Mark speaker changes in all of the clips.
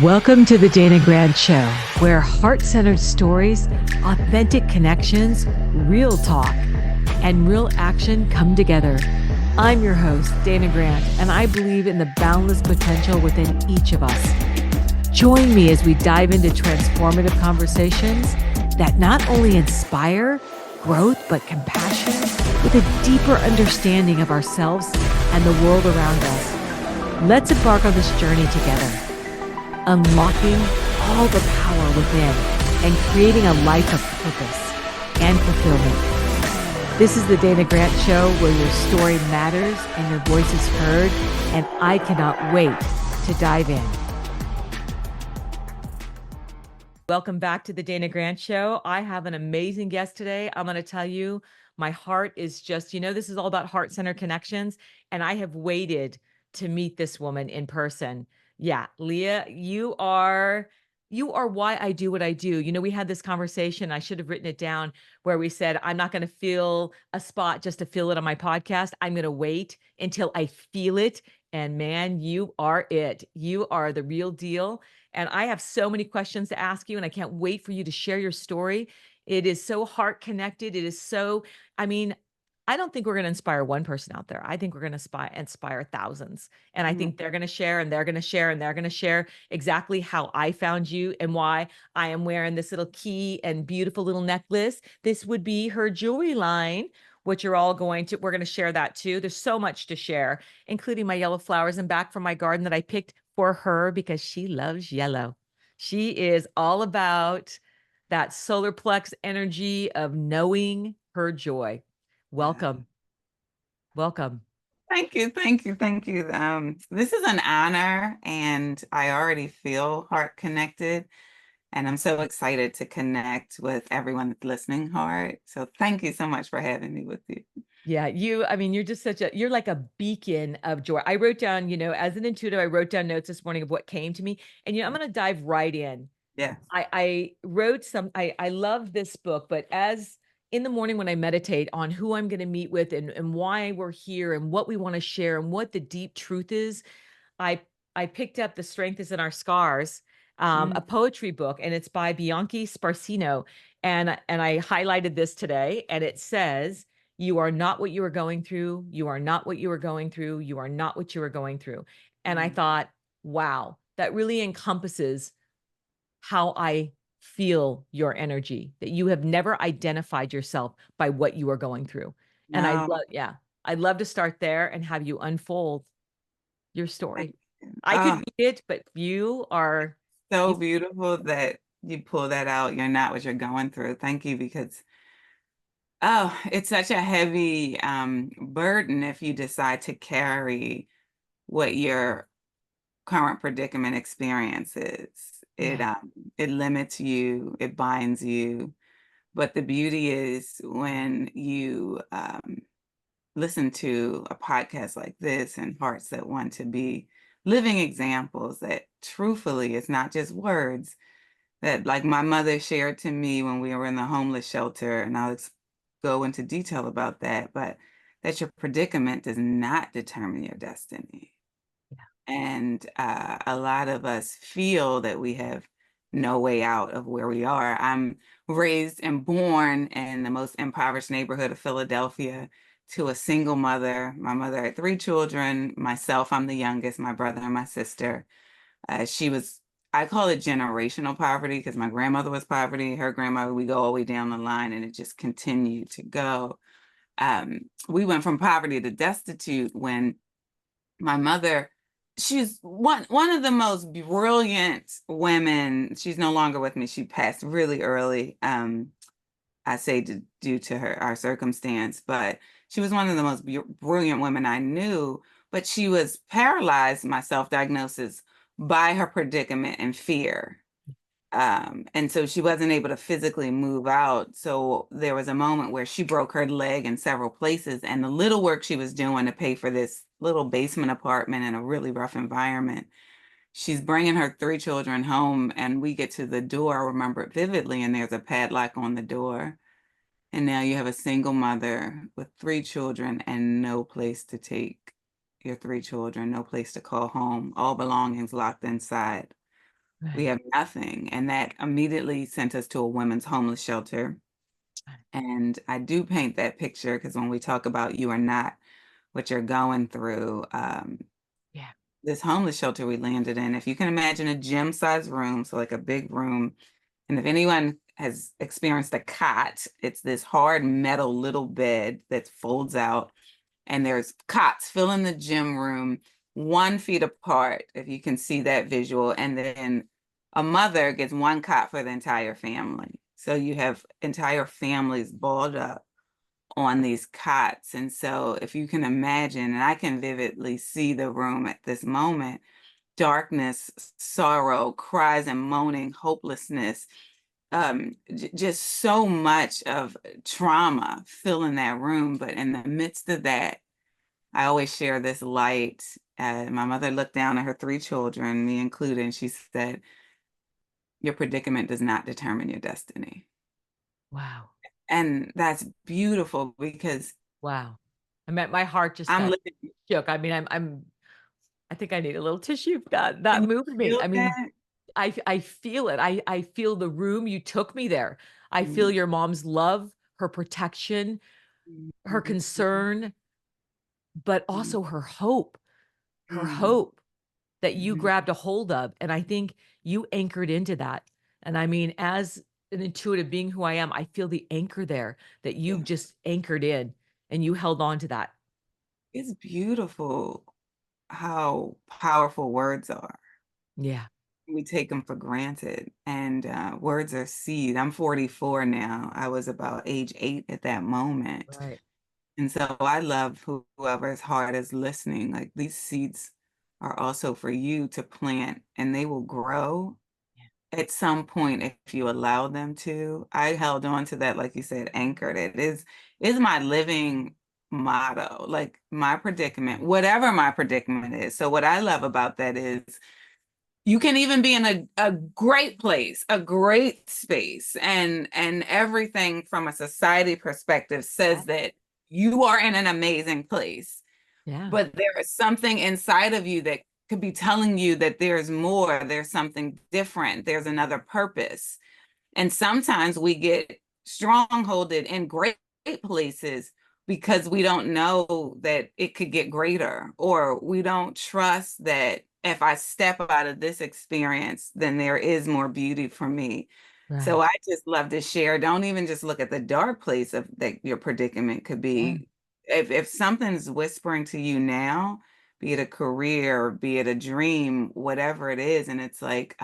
Speaker 1: Welcome to the Dana Grant Show, where heart-centered stories, authentic connections, real talk, and real action come together. I'm your host, Dana Grant, and I believe in the boundless potential within each of us. Join me as we dive into transformative conversations that not only inspire growth, but compassion with a deeper understanding of ourselves and the world around us. Let's embark on this journey together, unlocking all the power within and creating a life of purpose and fulfillment. This is the Dana Grant Show, where your story matters and your voice is heard, and I cannot wait to dive in. Welcome back to the Dana Grant Show. I have an amazing guest today. I'm going to tell you, my heart is just, this is all about heart-centered connections, and I have waited to meet this woman in person. Yeah, Lia, you are why I do what I do. We had this conversation, I should have written it down, where we said, I'm not going to fill a spot just to fill it on my podcast. I'm going to wait until I feel it. And man, you are it. You are the real deal. And I have so many questions to ask you, and I can't wait for you to share your story. It is so heart connected. It is so, I don't think we're going to inspire one person out there. I think we're going to inspire thousands. And I think they're going to share, and they're going to share, and they're going to share exactly how I found you and why I am wearing this little key and beautiful little necklace. This would be her jewelry line, which we're going to share that too. There's so much to share, including my yellow flowers in back from my garden that I picked for her because she loves yellow. She is all about that solar plex energy of knowing her joy. Welcome. Welcome.
Speaker 2: Thank you. This is an honor, and I already feel heart connected, and I'm so excited to connect with everyone that's listening hard. So thank you so much for having me with you.
Speaker 1: Yeah, you're just you're like a beacon of joy. I wrote down, as an intuitive, I wrote down notes this morning of what came to me, and I'm going to dive right in.
Speaker 2: Yeah.
Speaker 1: I wrote I love this book, but as in the morning when I meditate on who I'm going to meet with and why we're here and what we want to share and what the deep truth is, I picked up The Strength is in Our Scars, a poetry book, and it's by Bianchi Sparsino. And I highlighted this today, and it says, you are not what you are going through. You are not what you are going through. You are not what you are going through. And I thought, wow, that really encompasses how I feel your energy, that you have never identified yourself by what you are going through. And I'd love to start there and have you unfold your story. I could read it, but you are
Speaker 2: so beautiful that you pull that out. You're not what you're going through. Thank you, because it's such a heavy burden if you decide to carry what your current predicament experience is. It limits you, it binds you. But the beauty is when you listen to a podcast like this and Hearts That Want to Be living examples, that truthfully it's not just words, that like my mother shared to me when we were in the homeless shelter, and I'll go into detail about that, but that your predicament does not determine your destiny. And a lot of us feel that we have no way out of where we are. I'm raised and born in the most impoverished neighborhood of Philadelphia to a single mother. My mother had 3 children. Myself, I'm the youngest, my brother and my sister. I call it generational poverty because my grandmother was poverty, her grandmother, we go all the way down the line, and it just continued to go. We went from poverty to destitute when my mother, she's one of the most brilliant women. She's no longer with me. She passed really early. I say due to our circumstance, but she was one of the most brilliant women I knew. But she was paralyzed, my self-diagnosis, by her predicament and fear. And so she wasn't able to physically move out. So there was a moment where she broke her leg in several places, and the little work she was doing to pay for this little basement apartment in a really rough environment, she's bringing her 3 children home, and we get to the door. I remember it vividly, and there's a padlock on the door. And now you have a single mother with 3 children and no place to take your 3 children, no place to call home, all belongings locked inside We
Speaker 1: Right.
Speaker 2: have nothing. And that immediately sent us to a women's homeless shelter. And I do paint that picture because when we talk about you are not what you're going through,
Speaker 1: Yeah.
Speaker 2: this homeless shelter we landed in, if you can imagine a gym-sized room, so like a big room, and if anyone has experienced a cot, it's this hard metal little bed that folds out, and there's cots filling the gym room 1 feet apart, if you can see that visual, and then a mother gets one cot for the entire family. So you have entire families balled up on these cots. And so if you can imagine, and I can vividly see the room at this moment, darkness, sorrow, cries and moaning, hopelessness, just so much of trauma filling that room. But in the midst of that, I always share this light. My mother looked down at her 3 children, me included, and she said, your predicament does not determine your destiny.
Speaker 1: Wow.
Speaker 2: And that's beautiful because
Speaker 1: Wow. I mean, my heart just
Speaker 2: I'm
Speaker 1: got
Speaker 2: living.
Speaker 1: shook. I mean, I think I need a little tissue. That
Speaker 2: Can
Speaker 1: moved
Speaker 2: you
Speaker 1: me.
Speaker 2: feel
Speaker 1: I mean,
Speaker 2: that?
Speaker 1: I feel it. I feel the room. You took me there. I feel
Speaker 2: Mm,
Speaker 1: your mom's love, her protection, her
Speaker 2: mm,
Speaker 1: concern, but
Speaker 2: mm,
Speaker 1: also her
Speaker 2: mm,
Speaker 1: hope that you
Speaker 2: mm.
Speaker 1: grabbed a hold of. And I think you anchored into that. And I mean, as an intuitive being who I am, I feel the anchor there that you
Speaker 2: Yeah,
Speaker 1: just anchored in and you held on to that.
Speaker 2: it's beautiful how powerful words are.
Speaker 1: Yeah.
Speaker 2: We take them for granted, and words are seed. I'm 44 now. I was about age 8 at that moment.
Speaker 1: Right.
Speaker 2: And so I love whoever's heart is listening. Like these seeds are also for you to plant, and they will grow
Speaker 1: Yeah.
Speaker 2: at some point if you allow them to. I held on to that, like you said, anchored. It is my living motto, like my predicament, whatever my predicament is. So what I love about that is you can even be in a great place, a great space, and everything from a society perspective says that you are in an amazing place.
Speaker 1: Yeah.
Speaker 2: But there is something inside of you that could be telling you that there's more, there's something different, there's another purpose. And sometimes we get strongholded in great places because we don't know that it could get greater, or we don't trust that if I step out of this experience, then there is more beauty for me. So
Speaker 1: Right.
Speaker 2: I just love to share. Don't even just look at the dark place of that your predicament could
Speaker 1: Yeah.
Speaker 2: be. If something's whispering to you now, be it a career, be it a dream, whatever it is, and it's like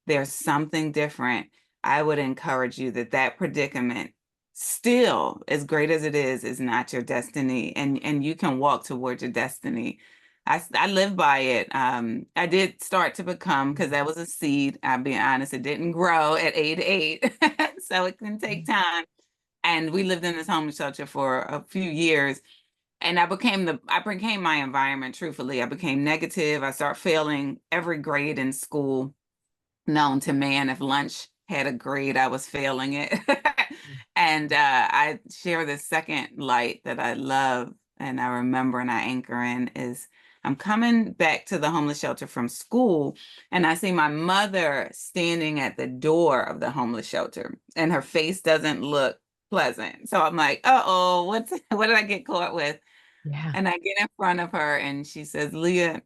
Speaker 2: there's something different. I would encourage you that that predicament, still as great as it is not your destiny, and you can walk towards your destiny. I live by it. I did start to become, because that was a seed. I'll be honest, it didn't grow at age 8, so it can take time. And we lived in this homeless shelter for a few years, and I became my environment. Truthfully, I became negative. I started failing every grade in school known to man. If lunch had a grade, I was failing it. And I share this second light that I love and I remember and I anchor in is I'm coming back to the homeless shelter from school, and I see my mother standing at the door of the homeless shelter, and her face doesn't look pleasant. So I'm like, uh-oh, what did I get caught with?
Speaker 1: Yeah.
Speaker 2: And I get in front of her and she says, Leah,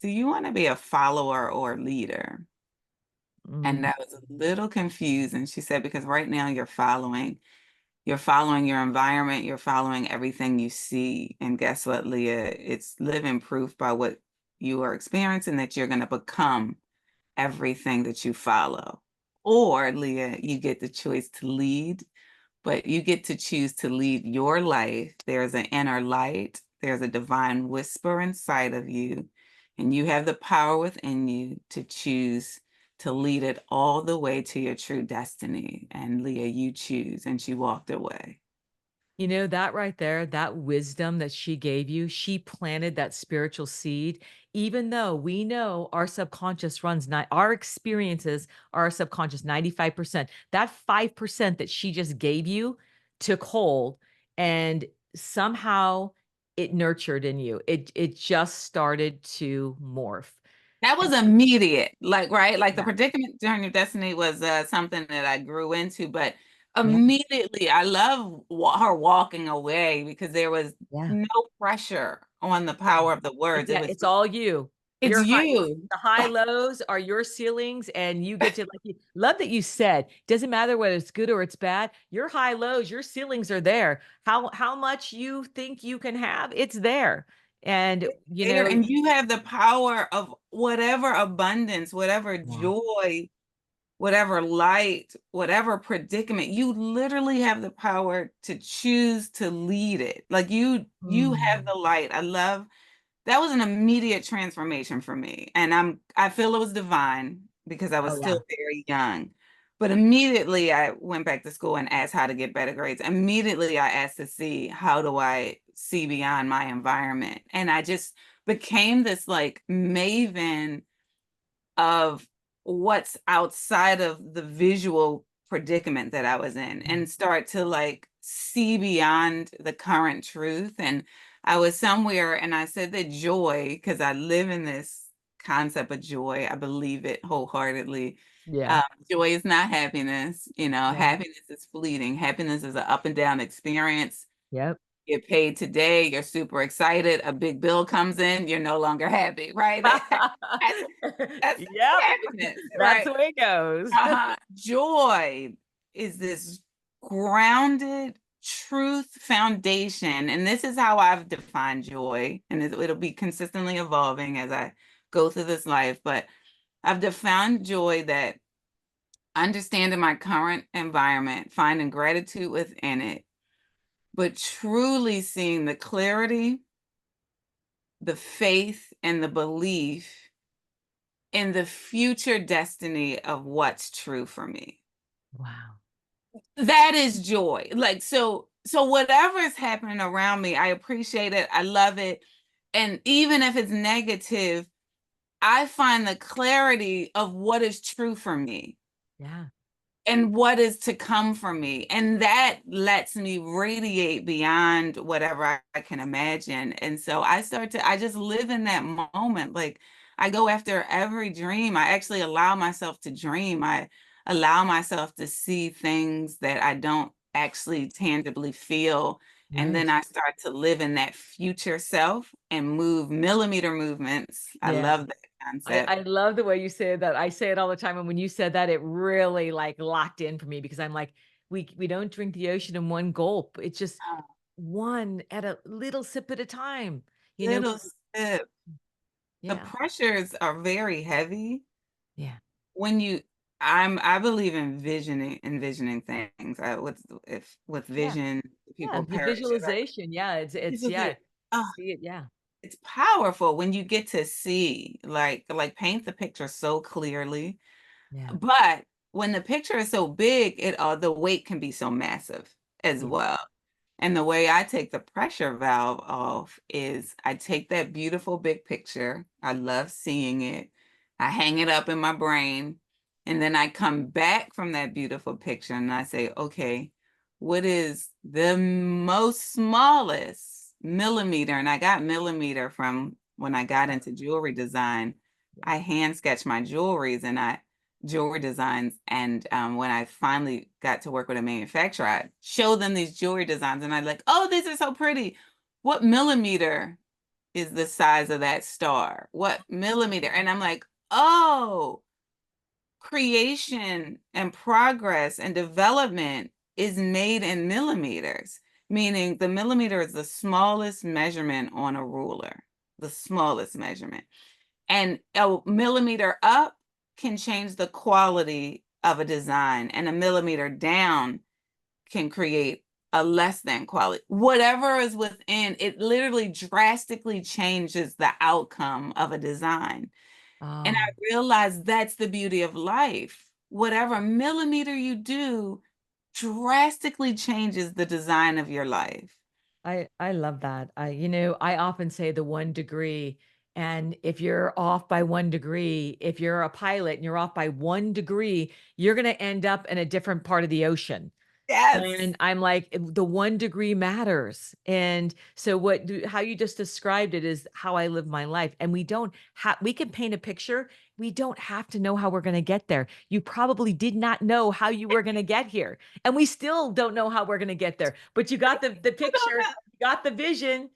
Speaker 2: do you want to be a follower or a leader? And
Speaker 1: Mm.
Speaker 2: I was a little confused. And she said, because right now you're following your environment, you're following everything you see. And guess what, Leah? It's living proof by what you are experiencing that you're going to become everything that you follow. Or, Leah, you get the choice to lead, but you get to choose to lead your life. There's an inner light, there's a divine whisper inside of you, and you have the power within you to choose to lead it all the way to your true destiny. And Leah, you choose. And she walked away.
Speaker 1: You know, that right there, that wisdom that she gave you, she planted that spiritual seed, even though we know our subconscious runs not our experiences are our subconscious 95%. That 5% that she just gave you took hold and somehow it nurtured in you. It just started to morph.
Speaker 2: That was immediate, like, right? Like the
Speaker 1: Yeah.
Speaker 2: predicament journey of destiny was something that I grew into, but
Speaker 1: Yeah.
Speaker 2: immediately I love her walking away because there was
Speaker 1: Yeah.
Speaker 2: no pressure on the
Speaker 1: Yeah.
Speaker 2: power of the words. It
Speaker 1: Yeah,
Speaker 2: was
Speaker 1: it's all you.
Speaker 2: it's
Speaker 1: Your high
Speaker 2: you.
Speaker 1: the high lows are your ceilings, and you get to like you love that you said, doesn't matter whether it's good or it's bad, your high lows, your ceilings are there. How much you think you can have, it's there. And,
Speaker 2: There, and you have the power of whatever abundance, whatever
Speaker 1: yeah.
Speaker 2: joy, whatever light, whatever predicament, you literally have the power to choose to lead it. Like you have
Speaker 1: Mm.
Speaker 2: the light. I love that was an immediate transformation for me. And I feel it was divine because I was
Speaker 1: Oh,
Speaker 2: still
Speaker 1: yeah.
Speaker 2: very young. But immediately I went back to school and asked how to get better grades. Immediately I asked to see how do I see beyond my environment. And I just became this like maven of what's outside of the visual predicament that I was in
Speaker 1: Mm.
Speaker 2: and start to like see beyond the current truth. And I was somewhere and I said that joy, because I live in this concept of joy, I believe it wholeheartedly.
Speaker 1: Yeah.
Speaker 2: Joy is not happiness.
Speaker 1: Yeah.
Speaker 2: Happiness is fleeting. Happiness is an up and down experience.
Speaker 1: Yep.
Speaker 2: Get paid today, you're super excited. A big bill comes in, you're no longer happy, right? That's, that's
Speaker 1: Yep.
Speaker 2: happiness,
Speaker 1: That's
Speaker 2: right?
Speaker 1: the way it goes.
Speaker 2: Joy is this grounded truth foundation. And this is how I've defined joy. And it'll be consistently evolving as I go through this life. But I've defined joy that understanding my current environment, finding gratitude within it, but truly seeing the clarity, the faith, and the belief in the future destiny of what's true for me.
Speaker 1: Wow.
Speaker 2: That is joy. Like so whatever is happening around me, I appreciate it. I love it. And even if it's negative, I find the clarity of what is true for me
Speaker 1: Yeah.
Speaker 2: and what is to come for me. And that lets me radiate beyond whatever I can imagine. And so I just live in that moment. Like I go after every dream. I actually allow myself to dream. I allow myself to see things that I don't actually tangibly feel. And then
Speaker 1: Nice.
Speaker 2: I start to live in that future self and move millimeter movements. I
Speaker 1: Yeah.
Speaker 2: love that
Speaker 1: I
Speaker 2: concept.
Speaker 1: love the way you say that. I say it all the time, and when you said that, it really, like, locked in for me because I'm like, we don't drink the ocean in one gulp. It's just one at a little sip at a time, you know?
Speaker 2: Little sip. The
Speaker 1: Yeah.
Speaker 2: pressures are very heavy
Speaker 1: Yeah.
Speaker 2: when I believe in envisioning things. With if with
Speaker 1: Yeah.
Speaker 2: vision,
Speaker 1: Yeah.
Speaker 2: people
Speaker 1: The
Speaker 2: perish. Right?
Speaker 1: visualization. Yeah. It's
Speaker 2: People
Speaker 1: yeah.
Speaker 2: get oh,
Speaker 1: See it. Yeah.
Speaker 2: it's powerful when you get to see like paint the picture so clearly.
Speaker 1: Yeah.
Speaker 2: But when the picture is so big, the weight can be so massive as
Speaker 1: Yeah.
Speaker 2: well. And the way I take the pressure valve off is I take that beautiful big picture. I love seeing it. I hang it up in my brain. And then I come back from that beautiful picture and I say, okay, what is the most smallest millimeter? And I got millimeter from when I got into jewelry design.
Speaker 1: Yeah.
Speaker 2: I hand sketch my jewelries and I jewelry designs. And when I finally got to work with a manufacturer, I showed them these jewelry designs and I'm like, oh, these are so pretty. What millimeter is the size of that star? What millimeter? And I'm like, oh, creation and progress and development is made in millimeters, meaning the millimeter is the smallest measurement on a ruler, the smallest measurement. And a millimeter up can change the quality of a design, and a millimeter down can create a less than quality. Whatever is within, it literally drastically changes the outcome of a design. And
Speaker 1: Oh,
Speaker 2: I realized that's the beauty of life. Whatever millimeter you do drastically changes the design of your life.
Speaker 1: I love that. I often say the 1 degree, and if you're off by 1 degree, if you're a pilot and you're off by 1 degree, you're going to end up in a different part of the ocean.
Speaker 2: Yes.
Speaker 1: And I'm like, the 1 degree matters. And so how you just described it is how I live my life. And we can paint a picture. We don't have to know how we're going to get there. You probably did not know how you were going to get here. And we still don't know how we're going to get there, but you got the
Speaker 2: I don't
Speaker 1: picture,
Speaker 2: know.
Speaker 1: you got the vision,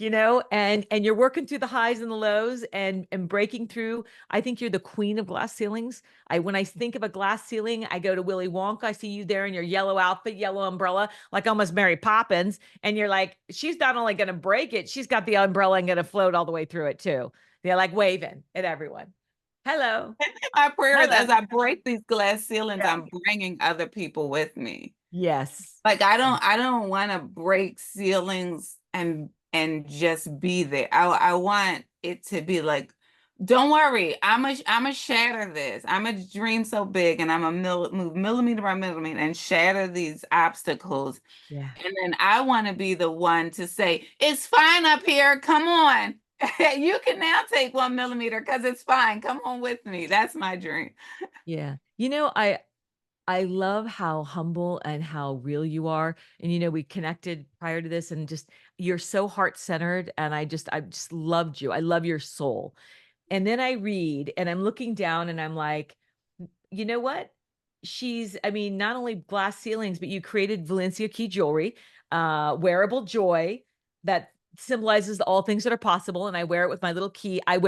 Speaker 1: and you're working through the highs and the lows and breaking through. I think you're the queen of glass ceilings. When I think of a glass ceiling, I go to Willy Wonka. I see you there in your yellow outfit, yellow umbrella, like almost Mary Poppins. And you're like, she's not only going to break it, she's got the umbrella and going to float all the way through it too. They're like waving at everyone. Hello.
Speaker 2: My prayer is
Speaker 1: Hello.
Speaker 2: as I break these glass ceilings,
Speaker 1: Yeah.
Speaker 2: I'm bringing other people with me.
Speaker 1: Yes.
Speaker 2: Like I don't want to break ceilings and just be there. I want it to be like, don't worry, I'm a shatter this. I'm a dream so big, and I'm a move millimeter by millimeter and shatter these obstacles.
Speaker 1: Yeah.
Speaker 2: And then I want to be the one to say, it's fine up here. Come on. You can now take 1 millimeter because it's fine. Come on with me. That's my dream.
Speaker 1: Yeah. I love how humble and how real you are. And we connected prior to this and just you're so heart-centered and I just loved you. I love your soul. And then I read and I'm looking down and I'm like, you know what? I mean, not only glass ceilings, but you created Valencia Key jewelry, wearable joy that symbolizes all things that are possible. And I wear it with my little key. I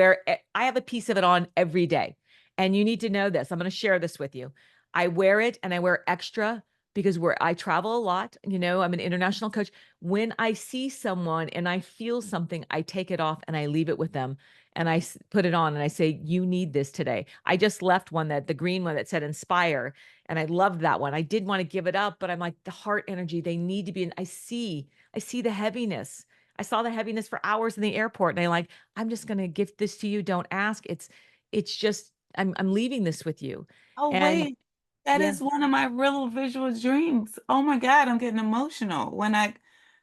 Speaker 1: have a piece of it on every day. And you need to know this. I'm going to share this with you. I wear it and I wear extra because I travel a lot. I'm an international coach. When I see someone and I feel something, I take it off and I leave it with them and put it on and I say, you need this today. I just left the green one that said inspire. And I loved that one. I did want to give it up, but I'm like, the heart energy, they need to be in. I see the heaviness. I saw the heaviness for hours in the airport. And I'm just going to gift this to you. Don't ask. It's just, I'm leaving this with you.
Speaker 2: Oh,
Speaker 1: And
Speaker 2: wait. That
Speaker 1: yeah,
Speaker 2: is one of my real visual dreams. Oh my God, I'm getting emotional.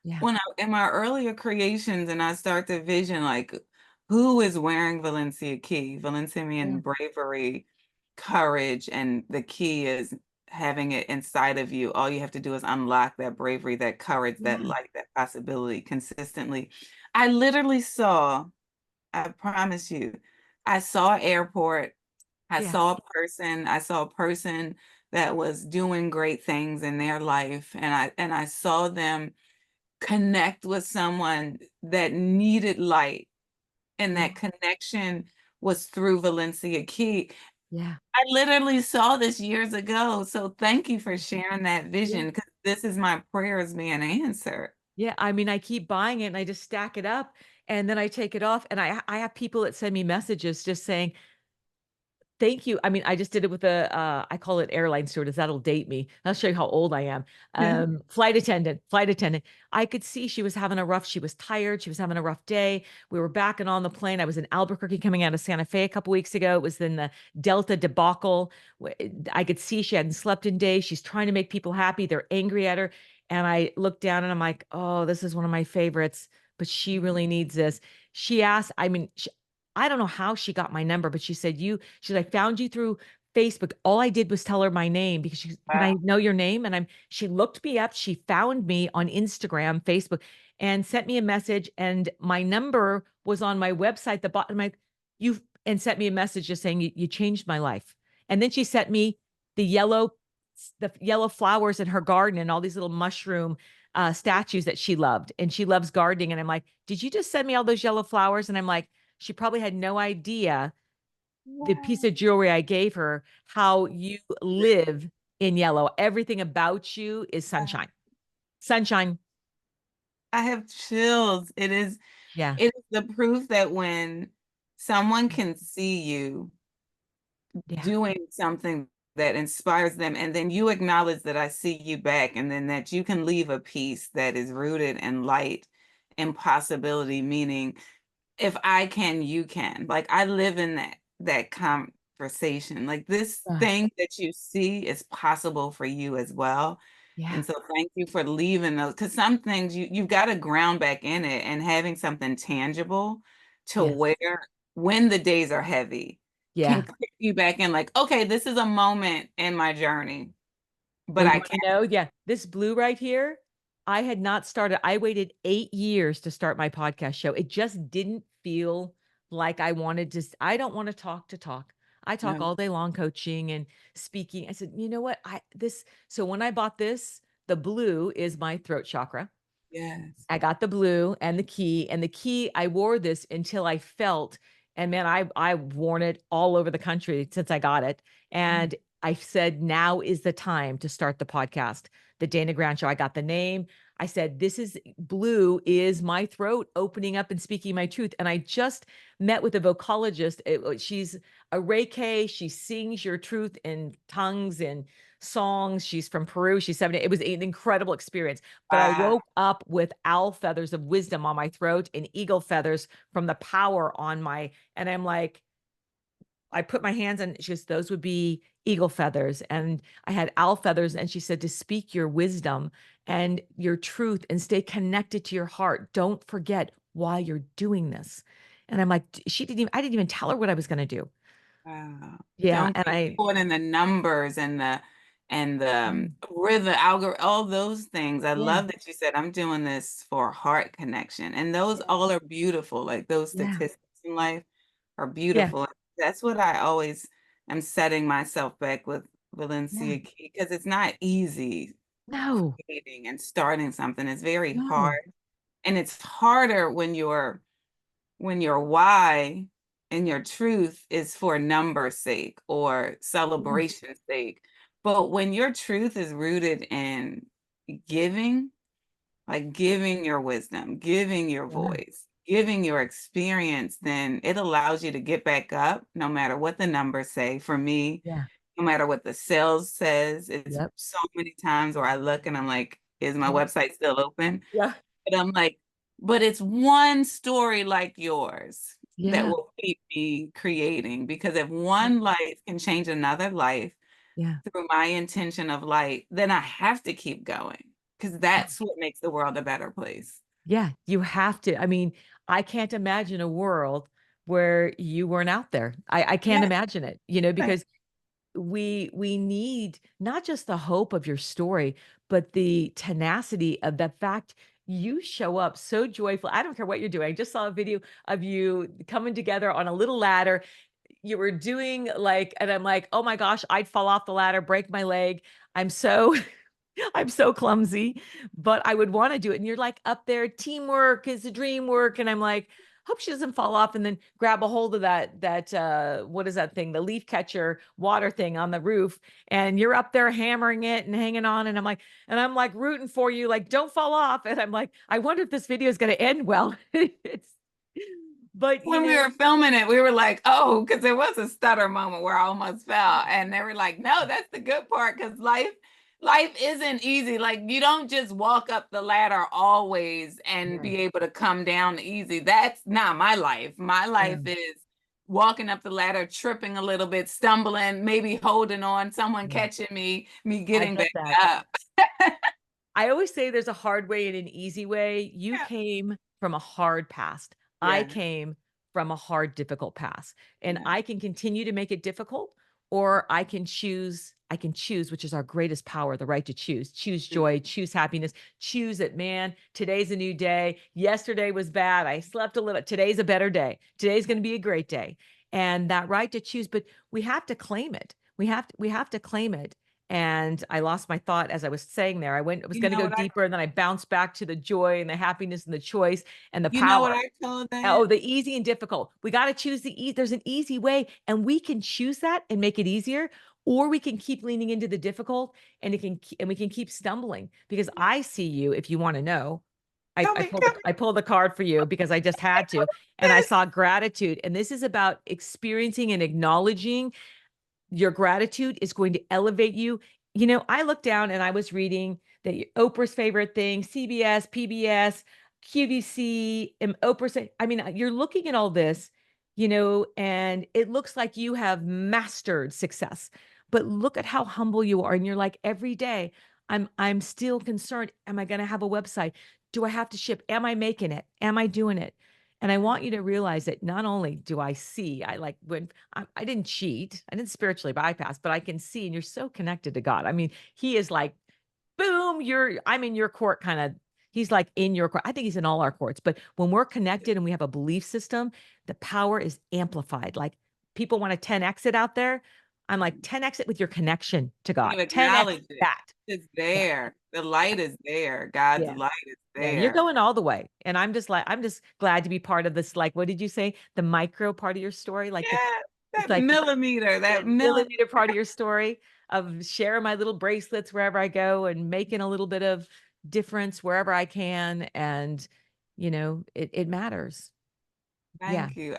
Speaker 1: yeah,
Speaker 2: When I in my earlier creations and I start to vision like who is wearing Valencia Key, Valencia
Speaker 1: yeah,
Speaker 2: meaning bravery, courage, and the key is having it inside of you. All you have to do is unlock that bravery, that courage, that
Speaker 1: yeah,
Speaker 2: light, that possibility consistently. I literally saw, I promise you, I saw airport,
Speaker 1: yeah,
Speaker 2: I saw a person that was doing great things in their life, and I saw them connect with someone that needed light, and
Speaker 1: yeah,
Speaker 2: that connection was through Valencia Key.
Speaker 1: yeah,
Speaker 2: I literally saw this years ago, so thank you for sharing that
Speaker 1: yeah.
Speaker 2: vision because this is my prayers being answered.
Speaker 1: Yeah, I mean, I keep buying it and I just stack it up and then I take it off and I have people that send me messages just saying, thank you. I mean, I just did it with I call it airline stewardess. That'll date me. I'll show you how old I am.
Speaker 2: Yeah.
Speaker 1: Flight attendant. I could see she was tired. She was having a rough day. We were back and on the plane. I was in Albuquerque coming out of Santa Fe a couple weeks ago. It was in the Delta debacle. I could see she hadn't slept in days. She's trying to make people happy. They're angry at her. And I looked down and I'm like, oh, this is one of my favorites, but she really needs this. She asked, I mean, I don't know how she got my number, but she said, she's like, found you through Facebook. All I did was tell her my name because can I
Speaker 2: Wow.
Speaker 1: know your name? And she looked me up. She found me on Instagram, Facebook, and sent me a message. And my number was on my website, the bottom. And sent me a message just saying, you changed my life. And then she sent me the yellow, the yellow flowers in her garden and all these little mushroom statues that she loved. And she loves gardening. And I'm like, did you just send me all those yellow flowers? And I'm like, she probably had no idea the piece
Speaker 2: Wow.
Speaker 1: of jewelry I gave her, how you live in yellow. Everything about you is sunshine. Sunshine.
Speaker 2: I have chills.
Speaker 1: Yeah.
Speaker 2: It is the proof that when someone can see you
Speaker 1: Yeah.
Speaker 2: doing something that inspires them, and then you acknowledge that I see you back, and then that you can leave a piece that is rooted in light and possibility, meaning if I can, you can. Like I live in that conversation. Like this
Speaker 1: Uh,
Speaker 2: thing that you see is possible for you as well.
Speaker 1: yeah.
Speaker 2: And so thank you for leaving those, because some things you've got to ground back in it and having something tangible to
Speaker 1: Yes.
Speaker 2: where when the days are heavy can
Speaker 1: Yeah.
Speaker 2: click you back in like, okay, this is a moment in my journey. but
Speaker 1: Well, you
Speaker 2: I
Speaker 1: want
Speaker 2: can't.
Speaker 1: to know? Yeah, this blue right here, I had not started. I waited 8 years to start my podcast show. It just didn't feel like I wanted to. I don't want to talk to talk. I talk
Speaker 2: No.
Speaker 1: all day long coaching and speaking. I said, you know what? So when I bought this, the blue is my throat chakra.
Speaker 2: Yes.
Speaker 1: I got the blue and the key, I wore this until I felt, and man, I've worn it all over the country since I got it. And I said, now is the time to start the podcast, the Dana Grant Show. I got the name. I said, this is blue is my throat opening up and speaking my truth. And I just met with a vocalist. She's a Reiki. She sings your truth in tongues and songs. She's from Peru. She's 70. It was an incredible experience. But I
Speaker 2: Wow.
Speaker 1: woke up with owl feathers of wisdom on my throat and eagle feathers from the power on my, and I'm like, I put my hands on, she goes, those would be eagle feathers. And I had owl feathers. And she said to speak your wisdom and your truth and stay connected to your heart. Don't forget why you're doing this. And I'm like, I didn't even tell her what I was going to do.
Speaker 2: Wow.
Speaker 1: Yeah.
Speaker 2: Don't
Speaker 1: And
Speaker 2: get
Speaker 1: I,
Speaker 2: caught in the numbers and the
Speaker 1: mm,
Speaker 2: rhythm, algorithm, all those things. I
Speaker 1: yeah,
Speaker 2: love that you said I'm doing this for heart connection. And those
Speaker 1: yeah,
Speaker 2: all are beautiful. Like those
Speaker 1: yeah,
Speaker 2: statistics in life are
Speaker 1: yeah,
Speaker 2: beautiful. That's what I always am setting myself back with
Speaker 1: yeah.
Speaker 2: Valencia Key because it's not easy
Speaker 1: No,
Speaker 2: creating and starting something. It's very
Speaker 1: no.
Speaker 2: hard. And it's harder when your why and your truth is for numbers sake or
Speaker 1: Mm,
Speaker 2: celebration sake. But when your truth is rooted in giving, like giving your wisdom, giving your
Speaker 1: yeah,
Speaker 2: voice, giving your experience, then it allows you to get back up no matter what the numbers say. For me,
Speaker 1: yeah,
Speaker 2: no matter what the sales says, it's
Speaker 1: yep,
Speaker 2: so many times where I look and I'm like, is my
Speaker 1: yep,
Speaker 2: website still open?
Speaker 1: yeah,
Speaker 2: But I'm like, but it's one story like yours that
Speaker 1: yeah,
Speaker 2: will keep me creating. Because if one life can change another life
Speaker 1: yeah.
Speaker 2: through my intention of light, then I have to keep going because that's what makes the world a better place.
Speaker 1: Yeah, you have to. I mean, I can't imagine a world where you weren't out there. I can't
Speaker 2: Yeah,
Speaker 1: imagine it,
Speaker 2: right.
Speaker 1: because we need not just the hope of your story, but the tenacity of the fact you show up so joyful. I don't care what you're doing. I just saw a video of you coming together on a little ladder. You were doing like, and I'm like, oh my gosh, I'd fall off the ladder, break my leg. I'm so I'm so clumsy, but I would want to do it. And you're like up there, teamwork is a dream work. And I'm like, hope she doesn't fall off and then grab a hold of that what is that thing? The leaf catcher water thing on the roof. And you're up there hammering it and hanging on. And I'm like rooting for you, like, don't fall off. And I'm like, I wonder if this video is gonna end well. It's but
Speaker 2: When we were filming it, we were like, oh, because there was a stutter moment where I almost fell. And they were like, no, that's the good part because life isn't easy. Like you don't just walk up the ladder always and
Speaker 1: yeah,
Speaker 2: be able to come down easy. That's not my life. My
Speaker 1: yeah,
Speaker 2: life is walking up the ladder, tripping a little bit, stumbling, maybe holding on, someone
Speaker 1: yeah.
Speaker 2: catching me
Speaker 1: I
Speaker 2: getting
Speaker 1: get
Speaker 2: back
Speaker 1: that.
Speaker 2: up.
Speaker 1: I always say there's a hard way and an easy way. You
Speaker 2: Yeah.
Speaker 1: came from a hard past. I
Speaker 2: Yeah.
Speaker 1: came from a hard, difficult past. And
Speaker 2: Yeah.
Speaker 1: I can continue to make it difficult, or I can choose, which is our greatest power, the right to choose. Choose joy, choose happiness, choose it, man. Today's a new day. Yesterday was bad. I slept a little. Today's a better day. Today's going to be a great day. And that right to choose, but we have to claim it. We have to claim it. And I lost my thought as I was saying there. I was
Speaker 2: You
Speaker 1: going to
Speaker 2: know
Speaker 1: go
Speaker 2: what I
Speaker 1: deeper, and then I bounced back to the joy and the happiness and the choice and the
Speaker 2: you know what
Speaker 1: power.
Speaker 2: I call
Speaker 1: Oh,
Speaker 2: that?
Speaker 1: the easy and difficult. We got to choose the easy. There's an easy way, and we can choose that and make it easier, or we can keep leaning into the difficult, and and we can keep stumbling. Because I see you, if you want to know,
Speaker 2: Tell me, tell me.
Speaker 1: I pulled the card for you because I just had to, and I saw gratitude, and this is about experiencing and acknowledging your gratitude is going to elevate you. I looked down and I was reading that Oprah's favorite thing, CBS, PBS, QVC, and I mean, you're looking at all this, and it looks like you have mastered success. But look at how humble you are. And you're like, every day, I'm still concerned. Am I going to have a website? Do I have to ship? Am I making it? Am I doing it? And I want you to realize that not only do I see, I like when I didn't cheat, I didn't spiritually bypass, but I can see, and you're so connected to God. I mean, He is like, boom, I'm in your court kind of. He's like in your court. I think He's in all our courts, but when we're connected and we have a belief system, the power is amplified. Like people want to 10x it out there. I'm like 10x it with your connection to
Speaker 2: When
Speaker 1: God.
Speaker 2: you
Speaker 1: 10x
Speaker 2: acknowledge it,
Speaker 1: that.
Speaker 2: it's
Speaker 1: Yeah.
Speaker 2: there. The light is there. God's
Speaker 1: Yeah.
Speaker 2: light is
Speaker 1: Yeah, you're
Speaker 2: there.
Speaker 1: going all the way. And I'm just glad to be part of this. Like, what did you say? The micro part of your story? Like
Speaker 2: Yeah,
Speaker 1: it's
Speaker 2: that
Speaker 1: like
Speaker 2: millimeter,
Speaker 1: the
Speaker 2: that millimeter.
Speaker 1: millimeter part of your story of sharing my little bracelets wherever I go and making a little bit of difference wherever I can. And, it matters. Yeah.
Speaker 2: Thank you.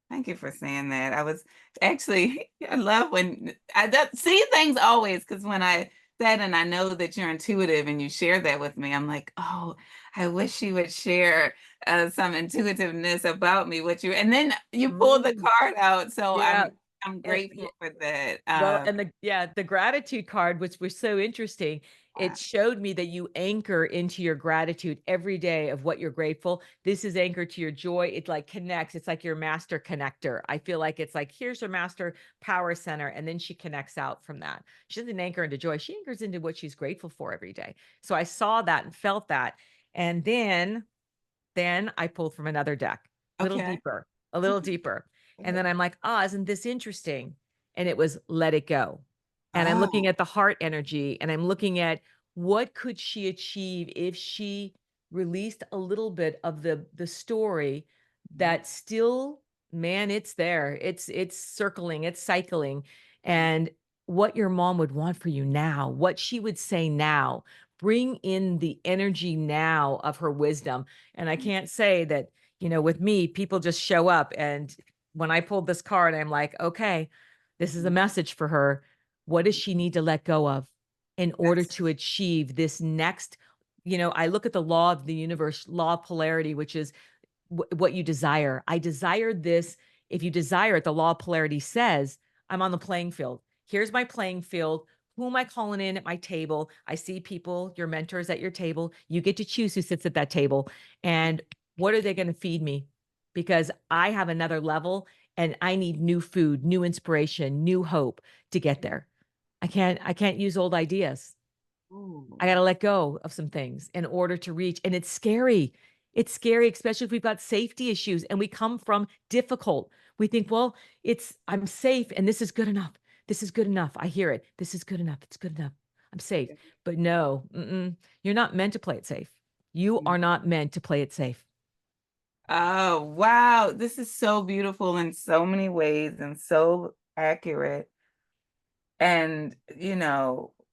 Speaker 2: Thank you for saying that. I was actually, I love when I don't see things always, because when I said, and I know that you're intuitive and you share that with me, I'm like, oh, I wish you would share some intuitiveness about me, and then you pull the
Speaker 1: Mm,
Speaker 2: card out. So
Speaker 1: yeah.
Speaker 2: I'm
Speaker 1: And,
Speaker 2: grateful for that.
Speaker 1: well, and the gratitude card, which was so interesting,
Speaker 2: Uh,
Speaker 1: it showed me that you anchor into your gratitude every day of what you're grateful. This is anchored to your joy. It like connects. It's like your master connector. I feel like it's like here's her master power center, and then she connects out from that. She doesn't anchor into joy. She anchors into what she's grateful for every day. So I saw that and felt that, and then I pulled from another deck,
Speaker 2: okay.
Speaker 1: a little deeper. And then I'm like, ah, isn't this interesting? And it was let it go. And I'm looking
Speaker 2: Oh,
Speaker 1: at the heart energy and I'm looking at what could she achieve if she released a little bit of the story that still, man, it's there. It's circling, it's cycling. And what your mom would want for you now, what she would say now, bring in the energy now of her wisdom. And I can't say that, with me, people just show up. And when I pulled this card, I'm like, okay, this is a message for her. What does she need to let go of in order
Speaker 2: that's
Speaker 1: to achieve this next? I look at the law of the universe, law of polarity, which is what you desire. I desire this. If you desire it, the law of polarity says, I'm on the playing field. Here's my playing field. Who am I calling in at my table? I see people, your mentors at your table. You get to choose who sits at that table. And what are they going to feed me? Because I have another level and I need new food, new inspiration, new hope to get there. I can't use old ideas. I
Speaker 2: ooh,
Speaker 1: got to let go of some things in order to reach. And it's scary. It's scary, especially if we've got safety issues and we come from difficult. We think, well, I'm safe and this is good enough. This is good enough. I hear it. This is good enough. It's good enough. I'm safe. But no, you're not meant to play it safe. You are not meant to play it safe.
Speaker 2: oh, wow. This is so beautiful in so many ways and so accurate. And,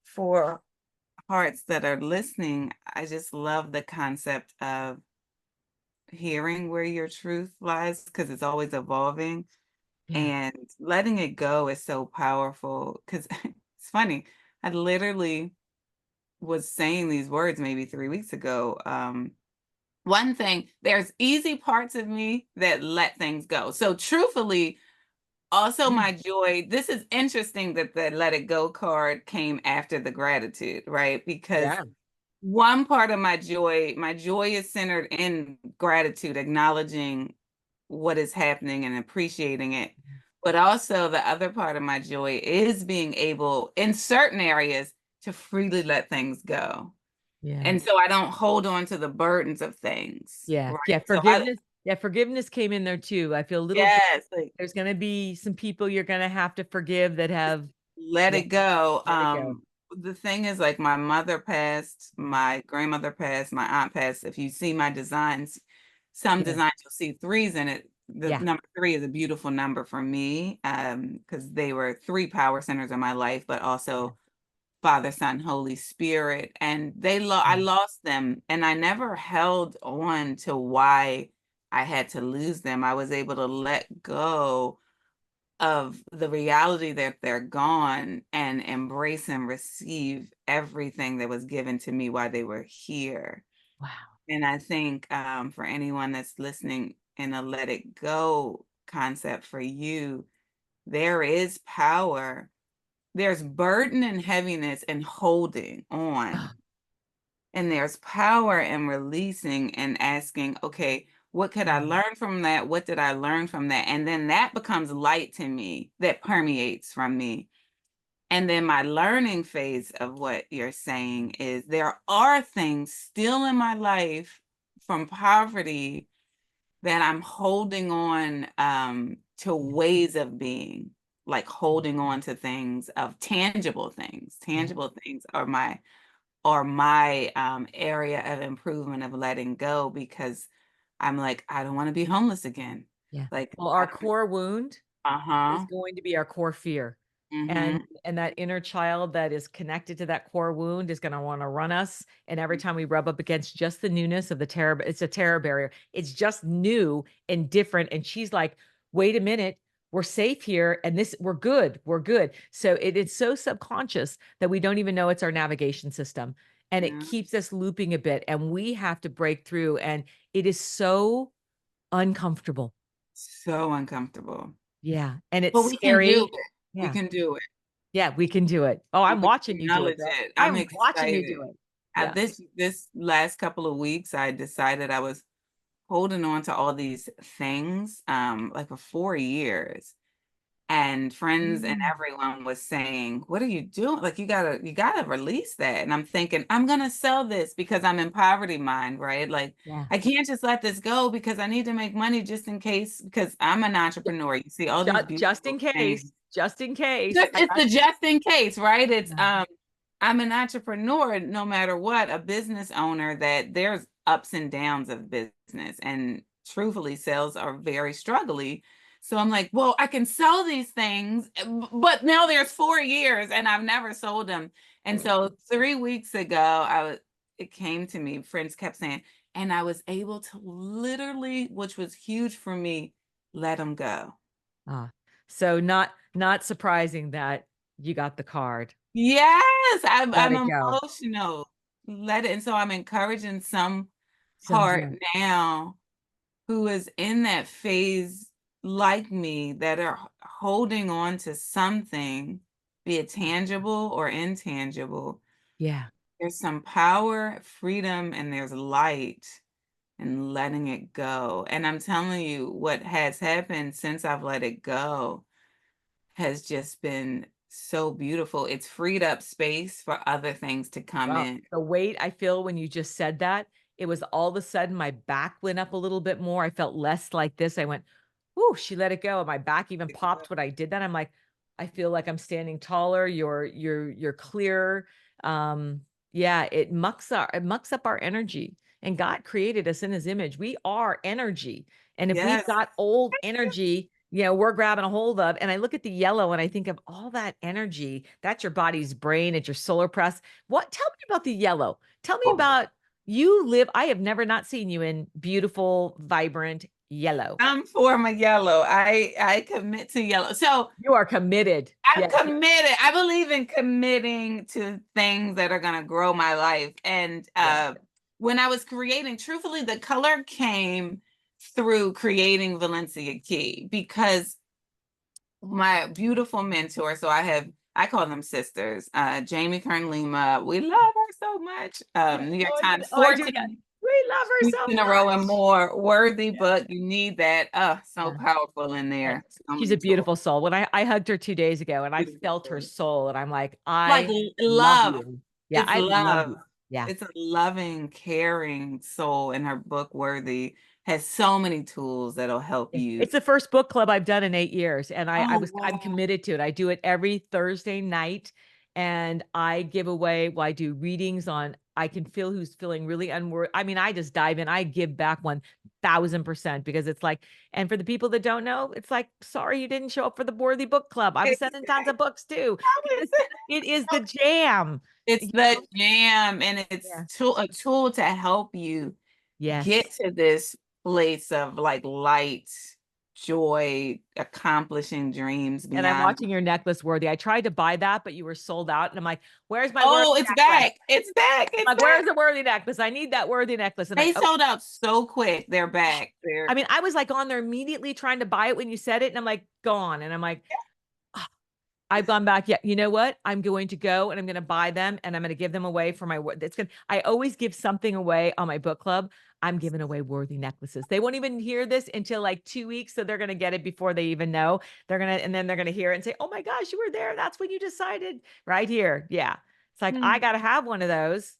Speaker 2: for hearts that are listening, I just love the concept of hearing where your truth lies, because it's always evolving,
Speaker 1: Yeah.
Speaker 2: and letting it go is so powerful. Because it's funny, I literally was saying these words maybe 3 weeks ago. One thing, there's easy parts of me that let things go. So truthfully, also
Speaker 1: Yeah.
Speaker 2: my joy, this is interesting that the let it go card came after the gratitude, right? Because
Speaker 1: Yeah.
Speaker 2: one part of my joy is centered in gratitude, acknowledging what is happening and appreciating it. But also the other part of my joy is being able in certain areas to freely let things go.
Speaker 1: Yeah.
Speaker 2: And so I don't hold on to the burdens of things,
Speaker 1: Yeah.
Speaker 2: right?
Speaker 1: Yeah.
Speaker 2: So I,
Speaker 1: Forgiveness. Yeah. Forgiveness came in there too. I feel a little,
Speaker 2: yes, like
Speaker 1: there's going to be some people you're going to have to forgive that have,
Speaker 2: let
Speaker 1: yeah,
Speaker 2: it go.
Speaker 1: let it go.
Speaker 2: The thing is, like, my mother passed, my grandmother passed, my aunt passed. If you see my designs, some
Speaker 1: Yeah.
Speaker 2: designs you'll see threes in it. The
Speaker 1: Yeah.
Speaker 2: number three is a beautiful number for me, because they were three power centers in my life, but
Speaker 1: Yeah.
Speaker 2: also Father, Son, Holy Spirit. And I
Speaker 1: Yeah.
Speaker 2: lost them, and I never held on to why I had to lose them. I was able to let go of the reality that they're gone and embrace and receive everything that was given to me while they were here.
Speaker 1: Wow.
Speaker 2: And I think, for anyone that's listening in a let it go concept for you, there is power. There's burden and heaviness in holding on.
Speaker 1: Ah,
Speaker 2: And there's power in releasing and asking, okay, What could I learn from that? What did I learn from that? And then that becomes light to me, that permeates from me. And then my learning phase of what you're saying is there are things still in my life from poverty that I'm holding on to ways of being, like holding on to things of tangible things.
Speaker 1: Yeah.
Speaker 2: Tangible things are my area of improvement of letting go because I'm like, I don't want to be homeless again.
Speaker 1: Yeah.
Speaker 2: Like,
Speaker 1: Well, our core wound is
Speaker 2: uh-huh.
Speaker 1: going to be our core fear.
Speaker 2: Mm-hmm.
Speaker 1: And that inner child that is connected to that core wound is going to want to run us. And every time we rub up against just the newness of the terror, it's a terror barrier. It's just new and different. And she's like, wait a minute, we're safe here. And this, we're good. We're good. So it's so subconscious that we don't even know it's our navigation system. And it
Speaker 2: Yeah.
Speaker 1: keeps us looping a bit. And we have to break through. And it is so uncomfortable.
Speaker 2: So uncomfortable.
Speaker 1: Yeah. And it's
Speaker 2: But we can do
Speaker 1: scary.
Speaker 2: it. We
Speaker 1: Yeah.
Speaker 2: can do it.
Speaker 1: Yeah, we can do it. Oh,
Speaker 2: And
Speaker 1: I'm
Speaker 2: we can
Speaker 1: watching you do it,
Speaker 2: acknowledge
Speaker 1: girl.
Speaker 2: it. I'm
Speaker 1: I'm watching you do
Speaker 2: excited.
Speaker 1: it. Yeah.
Speaker 2: This last couple of weeks, I decided I was holding on to all these things like for 4 years. And friends and
Speaker 1: Mm.
Speaker 2: everyone was saying, "What are you doing? Like you gotta release that." And I'm thinking, I'm gonna sell this because I'm in poverty mind, right? Like
Speaker 1: Yeah.
Speaker 2: I can't just let this go because I need to make money just in case because I'm an entrepreneur. You see all these
Speaker 1: Just
Speaker 2: beautiful
Speaker 1: in case.
Speaker 2: things.
Speaker 1: Just in case. I
Speaker 2: It's
Speaker 1: got
Speaker 2: the just in case, right? It's
Speaker 1: yeah.
Speaker 2: I'm an entrepreneur no matter what, a business owner that there's ups and downs of business and truthfully sales are very struggly. So I'm like, well, I can sell these things, but now there's 4 years and I've never sold them. And so 3 weeks ago, it came to me, friends kept saying, and I was able to literally, which was huge for me, let them go.
Speaker 1: Ah. So not surprising that you got the card.
Speaker 2: Yes,
Speaker 1: Let
Speaker 2: I'm
Speaker 1: it go.
Speaker 2: emotional. Let it, and so I'm encouraging some
Speaker 1: Some
Speaker 2: heart
Speaker 1: joy.
Speaker 2: now who is in that phase like me that are holding on to something, be it tangible or intangible.
Speaker 1: Yeah.
Speaker 2: There's some power, freedom, and there's light and letting it go. And I'm telling you, what has happened since I've let it go has just been so beautiful. It's freed up space for other things to come
Speaker 1: Well,
Speaker 2: in.
Speaker 1: the weight I feel when you just said that, it was all of a sudden my back went up a little bit more. I felt less like this. I went, "Ooh," she let it go. And my back even popped when I did that. I'm like, I feel like I'm standing taller. You're clearer. Yeah, it mucks up our energy. And God created us in his image. We are energy. And if we've
Speaker 2: Yes,
Speaker 1: got old energy, we're grabbing a hold of. And I look at the yellow and I think of all that energy. That's your body's brain, it's your solar press. What tell me about the yellow? Tell me about you live. I have never not seen you in beautiful, vibrant yellow.
Speaker 2: I'm for my yellow. I commit to yellow. So
Speaker 1: You are committed.
Speaker 2: I'm
Speaker 1: Yeah.
Speaker 2: committed. I believe in committing to things that are going to grow my life. And
Speaker 1: Yeah.
Speaker 2: when I was creating, truthfully, the color came through creating Valencia Key because my beautiful mentor. So I call them sisters. Jamie Kern Lima. We love her so much.
Speaker 1: Yeah.
Speaker 2: New York
Speaker 1: Oh, yeah.
Speaker 2: Times
Speaker 1: Oh, I do. Yeah.
Speaker 2: 14
Speaker 1: We love her
Speaker 2: weeks
Speaker 1: so
Speaker 2: in a row and
Speaker 1: much.
Speaker 2: more. Worthy
Speaker 1: Yeah.
Speaker 2: book. You need that. So
Speaker 1: Yeah.
Speaker 2: powerful in
Speaker 1: And
Speaker 2: there. So
Speaker 1: she's a
Speaker 2: many tools.
Speaker 1: beautiful soul. When I hugged her 2 days ago and I
Speaker 2: Beautiful
Speaker 1: felt her
Speaker 2: soul.
Speaker 1: soul, and I'm like,
Speaker 2: Like
Speaker 1: I love
Speaker 2: love.
Speaker 1: you. Yeah,
Speaker 2: It's
Speaker 1: I love
Speaker 2: love.
Speaker 1: you. Yeah.
Speaker 2: It's a loving, caring soul. And her book, Worthy, has so many tools that'll help
Speaker 1: Yeah.
Speaker 2: you.
Speaker 1: It's the first book club I've done in 8 years, and
Speaker 2: Oh,
Speaker 1: I'm
Speaker 2: wow.
Speaker 1: committed to it. I do it every Thursday night, and I give away. Well, I do readings on. I can feel who's feeling really unworthy. I mean, I just dive in. I give back 1,000% because it's like, and for the people that don't know, it's like, sorry you didn't show up for the worthy book club. I was sending tons
Speaker 2: Exactly.
Speaker 1: of books too because it is the jam.
Speaker 2: It's
Speaker 1: You
Speaker 2: the
Speaker 1: know?
Speaker 2: jam, and it's
Speaker 1: Yeah.
Speaker 2: a tool to help you get
Speaker 1: Yes.
Speaker 2: to this place of like light, joy, accomplishing dreams
Speaker 1: And I'm
Speaker 2: beyond.
Speaker 1: watching your necklace, worthy. I tried to buy that, but you were sold out, and I'm like, where's my worthy
Speaker 2: Oh, it's
Speaker 1: necklace?
Speaker 2: back. It's back. It's
Speaker 1: Like, where's
Speaker 2: back.
Speaker 1: the worthy necklace? I need that worthy necklace. And
Speaker 2: They sold out so quick. They're back.
Speaker 1: I
Speaker 2: They're
Speaker 1: mean, I was like on there immediately trying to buy it when you said it. And I'm like, gone. And I'm like, oh. I've gone back. Yeah, you know what? I'm going to go and I'm going to buy them and I'm going to give them away for my. That's good. I always give something away on my book club. I'm giving away worthy necklaces. They won't even hear this until like 2 weeks, so they're going to get it before they even know. They're gonna, and then they're going to hear it and say, "Oh my gosh, you were there. That's when you decided." Right here. Yeah, it's like I
Speaker 2: Mm.
Speaker 1: got to have one of those.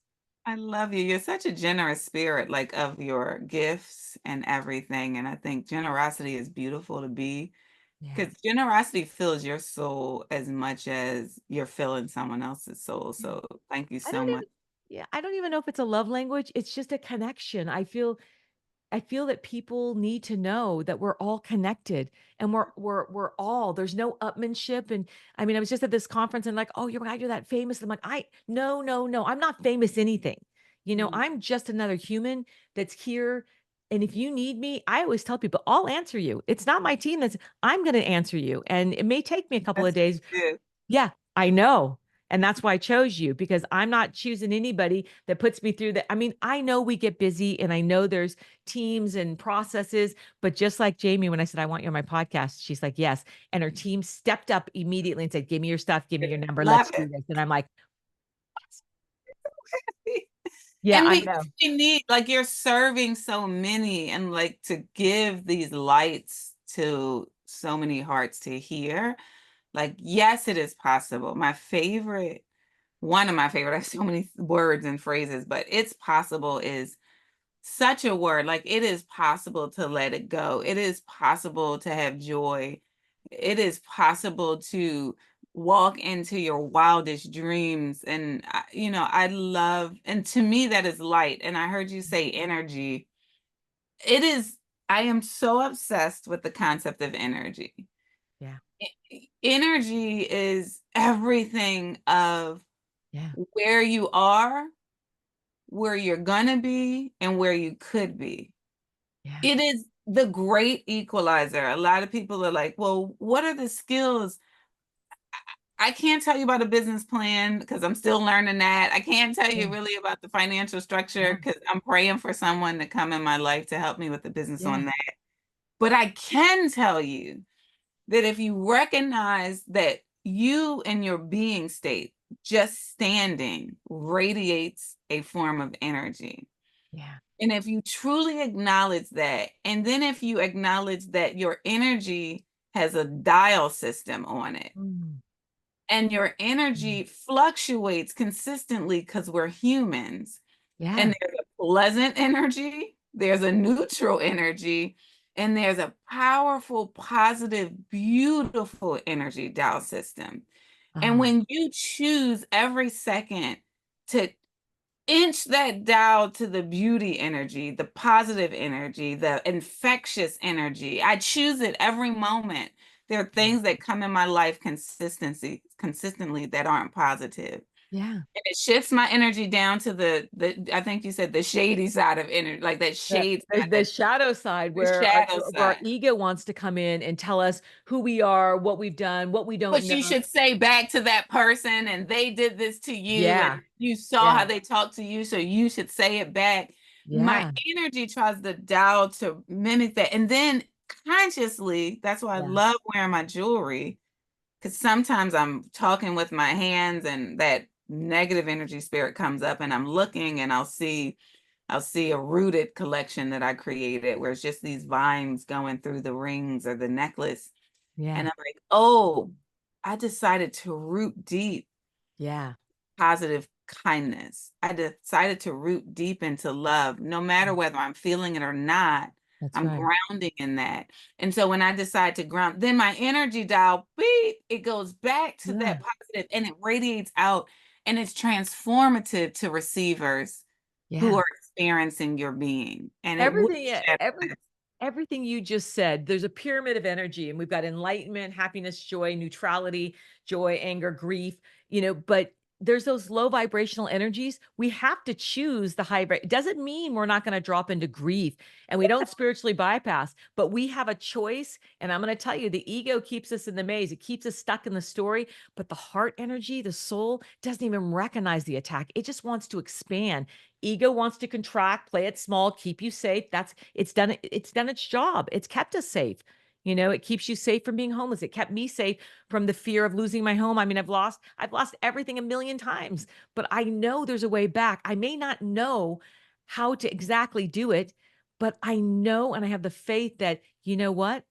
Speaker 2: I love you. You're such a generous spirit, like of your gifts and everything. And I think generosity is beautiful to be
Speaker 1: Yeah.
Speaker 2: because generosity fills your soul as much as you're filling someone else's soul.
Speaker 1: Yeah.
Speaker 2: So thank you
Speaker 1: I
Speaker 2: so
Speaker 1: don't
Speaker 2: much.
Speaker 1: even. Yeah, I don't even know if it's a love language. It's just a connection. I feel that people need to know that we're all connected and we're all there's no upmanship. And I mean, I was just at this conference and like, oh, you're that famous. I'm like, no, no, no, I'm not famous anything.
Speaker 2: Mm.
Speaker 1: I'm just another human that's here. And if you need me, I always tell people, I'll answer you. It's not my team that's I'm gonna answer you. And it may take me a couple of
Speaker 2: That's what
Speaker 1: days.
Speaker 2: you do.
Speaker 1: Yeah, I know. And that's why I chose you because I'm not choosing anybody that puts me through that. I mean, I know we get busy and I know there's teams and processes, but just like Jamie, when I said, I want you on my podcast, she's like, yes. And her team stepped up immediately and said, give me your stuff, give me your number,
Speaker 2: Love
Speaker 1: let's do
Speaker 2: it.
Speaker 1: this. And I'm like, yeah,
Speaker 2: And
Speaker 1: I
Speaker 2: because
Speaker 1: know.
Speaker 2: we need, like, you're serving so many, and like to give these lights to so many hearts to hear. Like, yes, it is possible. One of my favorite, I have so many words and phrases, but it's possible is such a word. Like, it is possible to let it go. It is possible to have joy. It is possible to walk into your wildest dreams. And, I love, and to me, that is light. And I heard you say energy. It is, I am so obsessed with the concept of energy.
Speaker 1: Yeah.
Speaker 2: Energy is everything of
Speaker 1: Yeah.
Speaker 2: where you are, where you're gonna be, and where you could be.
Speaker 1: Yeah.
Speaker 2: It is the great equalizer. A lot of people are like, well, what are the skills? I can't tell you about a business plan because I'm still learning that. I can't tell
Speaker 1: Yeah.
Speaker 2: you really about the financial structure
Speaker 1: Yeah.
Speaker 2: because I'm praying for someone to come in my life to help me with the business
Speaker 1: Yeah.
Speaker 2: on that. But I can tell you that if you recognize that you and your being state, just standing, radiates a form of energy.
Speaker 1: Yeah.
Speaker 2: And if you truly acknowledge that, and then if you acknowledge that your energy has a dial system on it,
Speaker 1: Mm.
Speaker 2: and your
Speaker 1: Mm.
Speaker 2: energy fluctuates consistently because we're humans,
Speaker 1: Yeah.
Speaker 2: and there's a pleasant energy, there's a neutral energy, and there's a powerful, positive, beautiful energy dial system. And
Speaker 1: Uh,
Speaker 2: when you choose every second to inch that dial to the beauty energy, the positive energy, the infectious energy, I choose it every moment. There are things that come in my life consistently that aren't positive.
Speaker 1: yeah.
Speaker 2: And it shifts my energy down to the I think you said the shady side of energy, like that
Speaker 1: The
Speaker 2: shade
Speaker 1: the
Speaker 2: side,
Speaker 1: the shadow side
Speaker 2: the
Speaker 1: where
Speaker 2: shadow
Speaker 1: our
Speaker 2: side.
Speaker 1: ego wants to come in and tell us who we are, what we've done, what we don't
Speaker 2: What you
Speaker 1: know.
Speaker 2: should say back to that person, and they did this to you, and
Speaker 1: Yeah,
Speaker 2: you saw how
Speaker 1: yeah,
Speaker 2: they talked to you, so you should say it back. My
Speaker 1: yeah,
Speaker 2: energy tries to dial to mimic that. And then consciously, that's why I
Speaker 1: yeah,
Speaker 2: love wearing my jewelry, because sometimes I'm talking with my hands and that negative energy spirit comes up, and I'm looking and I'll see a rooted collection that I created where it's just these vines going through the rings or the necklace. And
Speaker 1: yeah,
Speaker 2: I'm like, oh, I decided to root deep
Speaker 1: yeah.
Speaker 2: positive kindness. I decided to root deep into love, no matter
Speaker 1: Mm,
Speaker 2: whether I'm feeling it or not.
Speaker 1: that's
Speaker 2: I'm
Speaker 1: right.
Speaker 2: grounding in that. And so when I decide to ground, then my energy dial, beep, it goes back to
Speaker 1: Yeah,
Speaker 2: that positive and it radiates out, and it's transformative to receivers who
Speaker 1: yeah.
Speaker 2: are experiencing your being. And it will
Speaker 1: Everything, yeah,
Speaker 2: shift.
Speaker 1: everything you just said, there's a pyramid of energy, and we've got enlightenment, happiness, joy, neutrality, joy, anger, grief, but there's those low vibrational energies. We have to choose the high. It doesn't mean we're not going to drop into grief and we don't spiritually bypass, but we have a choice. And I'm going to tell you, the ego keeps us in the maze. It keeps us stuck in the story, but the heart energy, the soul doesn't even recognize the attack. It just wants to expand. Ego wants to contract, play it small, keep you safe. It's done its job. It's kept us safe. You know, it keeps you safe from being homeless. It kept me safe from the fear of losing my home. I mean, I've lost everything a million times, but I know there's a way back. I may not know how to exactly do it, but I know and I have the faith that, you know what?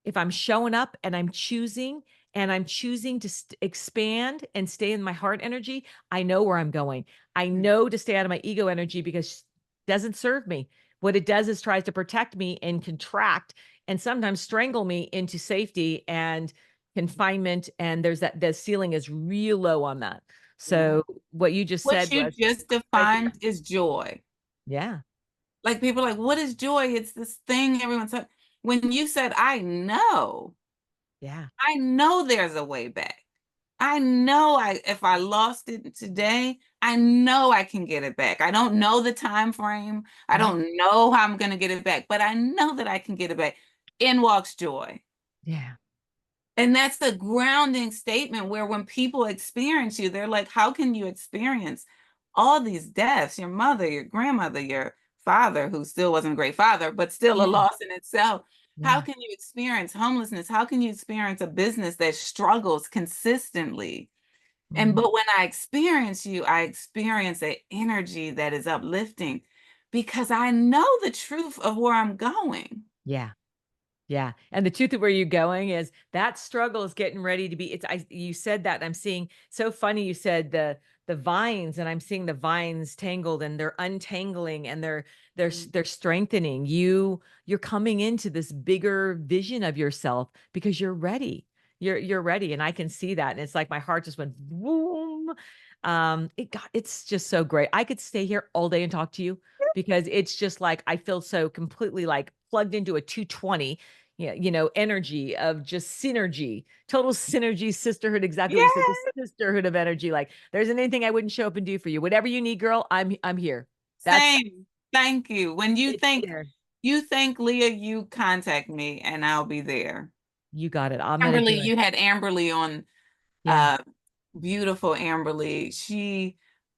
Speaker 1: If I'm showing up and I'm choosing to expand and stay in my heart energy, I know where I'm going. I know to stay out of my ego energy because it doesn't serve me. What it does is tries to protect me and contract and sometimes strangle me into safety and confinement. And there's that the ceiling is real low on that.
Speaker 2: Yeah.
Speaker 1: So what you just
Speaker 2: What
Speaker 1: said
Speaker 2: you
Speaker 1: was
Speaker 2: just
Speaker 1: right
Speaker 2: defined
Speaker 1: there.
Speaker 2: is joy.
Speaker 1: Yeah.
Speaker 2: Like people are like, what is joy? It's this thing everyone's talking. When you said,
Speaker 1: Yeah.
Speaker 2: I know there's a way back. I know if I lost it today, I know I can get it back. I don't know the time frame. I
Speaker 1: Mhm.
Speaker 2: don't know how I'm going to get it back, but I know that I can get it back. In walks joy.
Speaker 1: Yeah.
Speaker 2: And that's the grounding statement where when people experience you, they're like, how can you experience all these deaths? Your mother, your grandmother, your father, who still wasn't a great father, but still a
Speaker 1: Yeah.
Speaker 2: loss in itself. How
Speaker 1: Yeah.
Speaker 2: can you experience homelessness? How can you experience a business that struggles consistently? And
Speaker 1: Mhm.
Speaker 2: but when I experience you, I experience an energy that is uplifting because I know the truth of where I'm going.
Speaker 1: Yeah. Yeah. And the truth of where you're going is that struggle is getting ready to be you said that and I'm seeing so funny you said the vines and I'm seeing the vines tangled and they're untangling and they're strengthening. You're coming into this bigger vision of yourself because you're ready. You're ready and I can see that and it's like my heart just went boom. It's just so great. I could stay here all day and talk to you because it's just like I feel so completely like plugged into a 220, yeah, energy of just synergy, total synergy, sisterhood, exactly what you said, the
Speaker 2: Yeah,
Speaker 1: sisterhood of energy. Like there isn't anything I wouldn't show up and do for you. Whatever you need, girl, I'm here. That's
Speaker 2: same. Thank you. When
Speaker 1: it's there.
Speaker 2: you think Leah, you contact me and I'll be there.
Speaker 1: You got it. I'm gonna
Speaker 2: Amberly,
Speaker 1: do it.
Speaker 2: you had Amberly on,
Speaker 1: Yeah.
Speaker 2: uh, beautiful Amberly.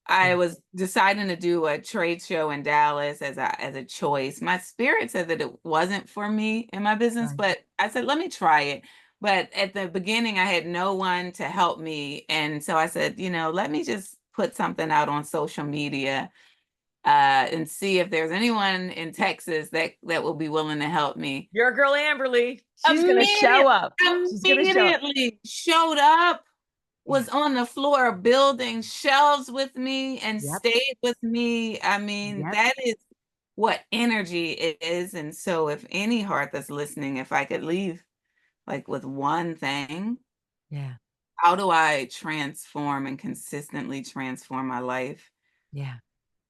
Speaker 2: I
Speaker 1: Yeah.
Speaker 2: was deciding to do a trade show in Dallas as a choice. My spirit said that it wasn't for me in my business,
Speaker 1: Right.
Speaker 2: but I said, let me try it. But at the beginning, I had no one to help me. And so I said, let me just put something out on social media, and see if there's anyone in Texas that will be willing to help me.
Speaker 1: Your girl Amberly, she's gonna show
Speaker 2: Immediate,
Speaker 1: up. She's gonna show up.
Speaker 2: immediately showed up,
Speaker 1: Yeah.
Speaker 2: was on the floor building shelves with me and
Speaker 1: Yep.
Speaker 2: stayed with me. I mean,
Speaker 1: Yep.
Speaker 2: that is what energy it is. And so if any heart that's listening, if I could leave like with one thing,
Speaker 1: Yeah.
Speaker 2: how do I transform and consistently transform my life?
Speaker 1: Yeah.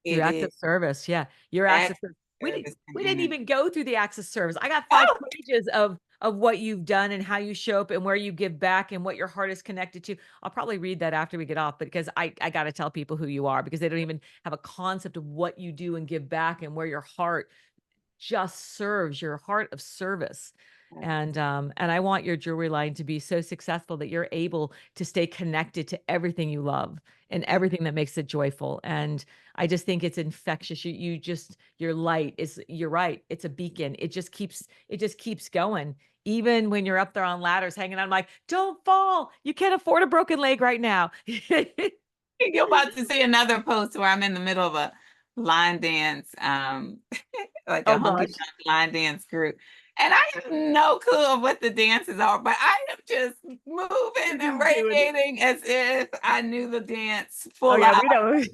Speaker 1: Through
Speaker 2: It
Speaker 1: acts
Speaker 2: is
Speaker 1: of service, yeah. Your acts
Speaker 2: that
Speaker 1: of service. We didn't
Speaker 2: service and
Speaker 1: we didn't
Speaker 2: energy.
Speaker 1: even go through the acts of service. I got 5
Speaker 2: Oh,
Speaker 1: pages of what you've done and how you show up and where you give back and what your heart is connected to. I'll probably read that after we get off because I gotta tell people who you are because they don't even have a concept of what you do and give back and where your heart just serves your heart of service. And I want your jewelry line to be so successful that you're able to stay connected to everything you love and everything that makes it joyful. And I just think it's infectious. You just your light is you're right. It's a beacon. It just keeps going. Even when you're up there on ladders hanging on, I'm like, don't fall. You can't afford a broken leg right now.
Speaker 2: you're about to see another post where I'm in the middle of a line dance, like a
Speaker 1: Oh
Speaker 2: honky
Speaker 1: gosh.
Speaker 2: tonk line dance group. And I have no clue of what the dances are, but I am just moving
Speaker 1: You're
Speaker 2: and
Speaker 1: just doing it.
Speaker 2: radiating as if I knew the dance
Speaker 1: Oh
Speaker 2: full
Speaker 1: yeah,
Speaker 2: out.
Speaker 1: we don't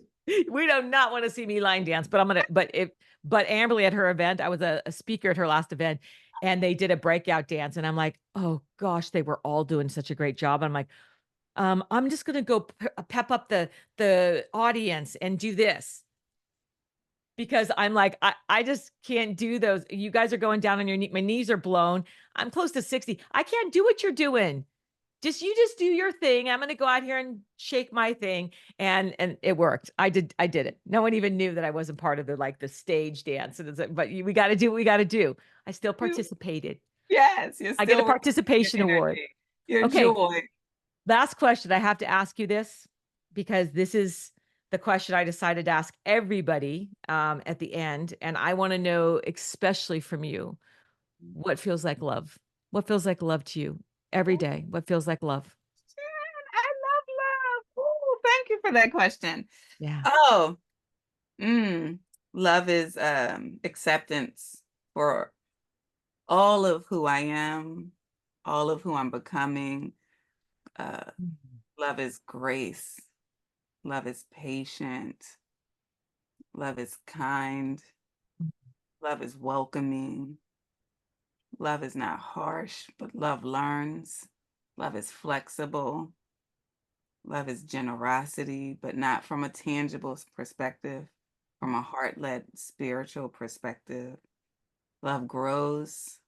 Speaker 1: we do not want to see me line dance, but I'm gonna but Amberly at her event, I was a speaker at her last event and they did a breakout dance and I'm like, oh gosh, they were all doing such a great job. I'm like, I'm just gonna go pep up the audience and do this because I'm like, I just can't do those. You guys are going down on your knee. My knees are blown. I'm close to 60. I can't do what you're doing. You just do your thing. I'm gonna go out here and shake my thing. And it worked. I did it. No one even knew that I wasn't part of the stage dance. And it's like, but we gotta do what we gotta do. I still participated.
Speaker 2: Yes, you're
Speaker 1: I get a
Speaker 2: still working your
Speaker 1: participation award.
Speaker 2: energy, your
Speaker 1: Okay,
Speaker 2: joy.
Speaker 1: last question. I have to ask you this because this is the question I decided to ask everybody at the end. And I want to know, especially from you, What feels like love? What feels like love to you every
Speaker 2: Oh,
Speaker 1: day? What feels like love?
Speaker 2: Sharon, I love love. Ooh, thank you for that question.
Speaker 1: Yeah.
Speaker 2: Oh, mm, love is acceptance for all of who I am, all of who I'm becoming. Uh,
Speaker 1: Mhm.
Speaker 2: love is grace. Love is patient. Love is kind. Love is welcoming. Love is not harsh, but love learns. Love is flexible. Love is generosity, but not from a tangible perspective, from a heart-led spiritual perspective. Love grows.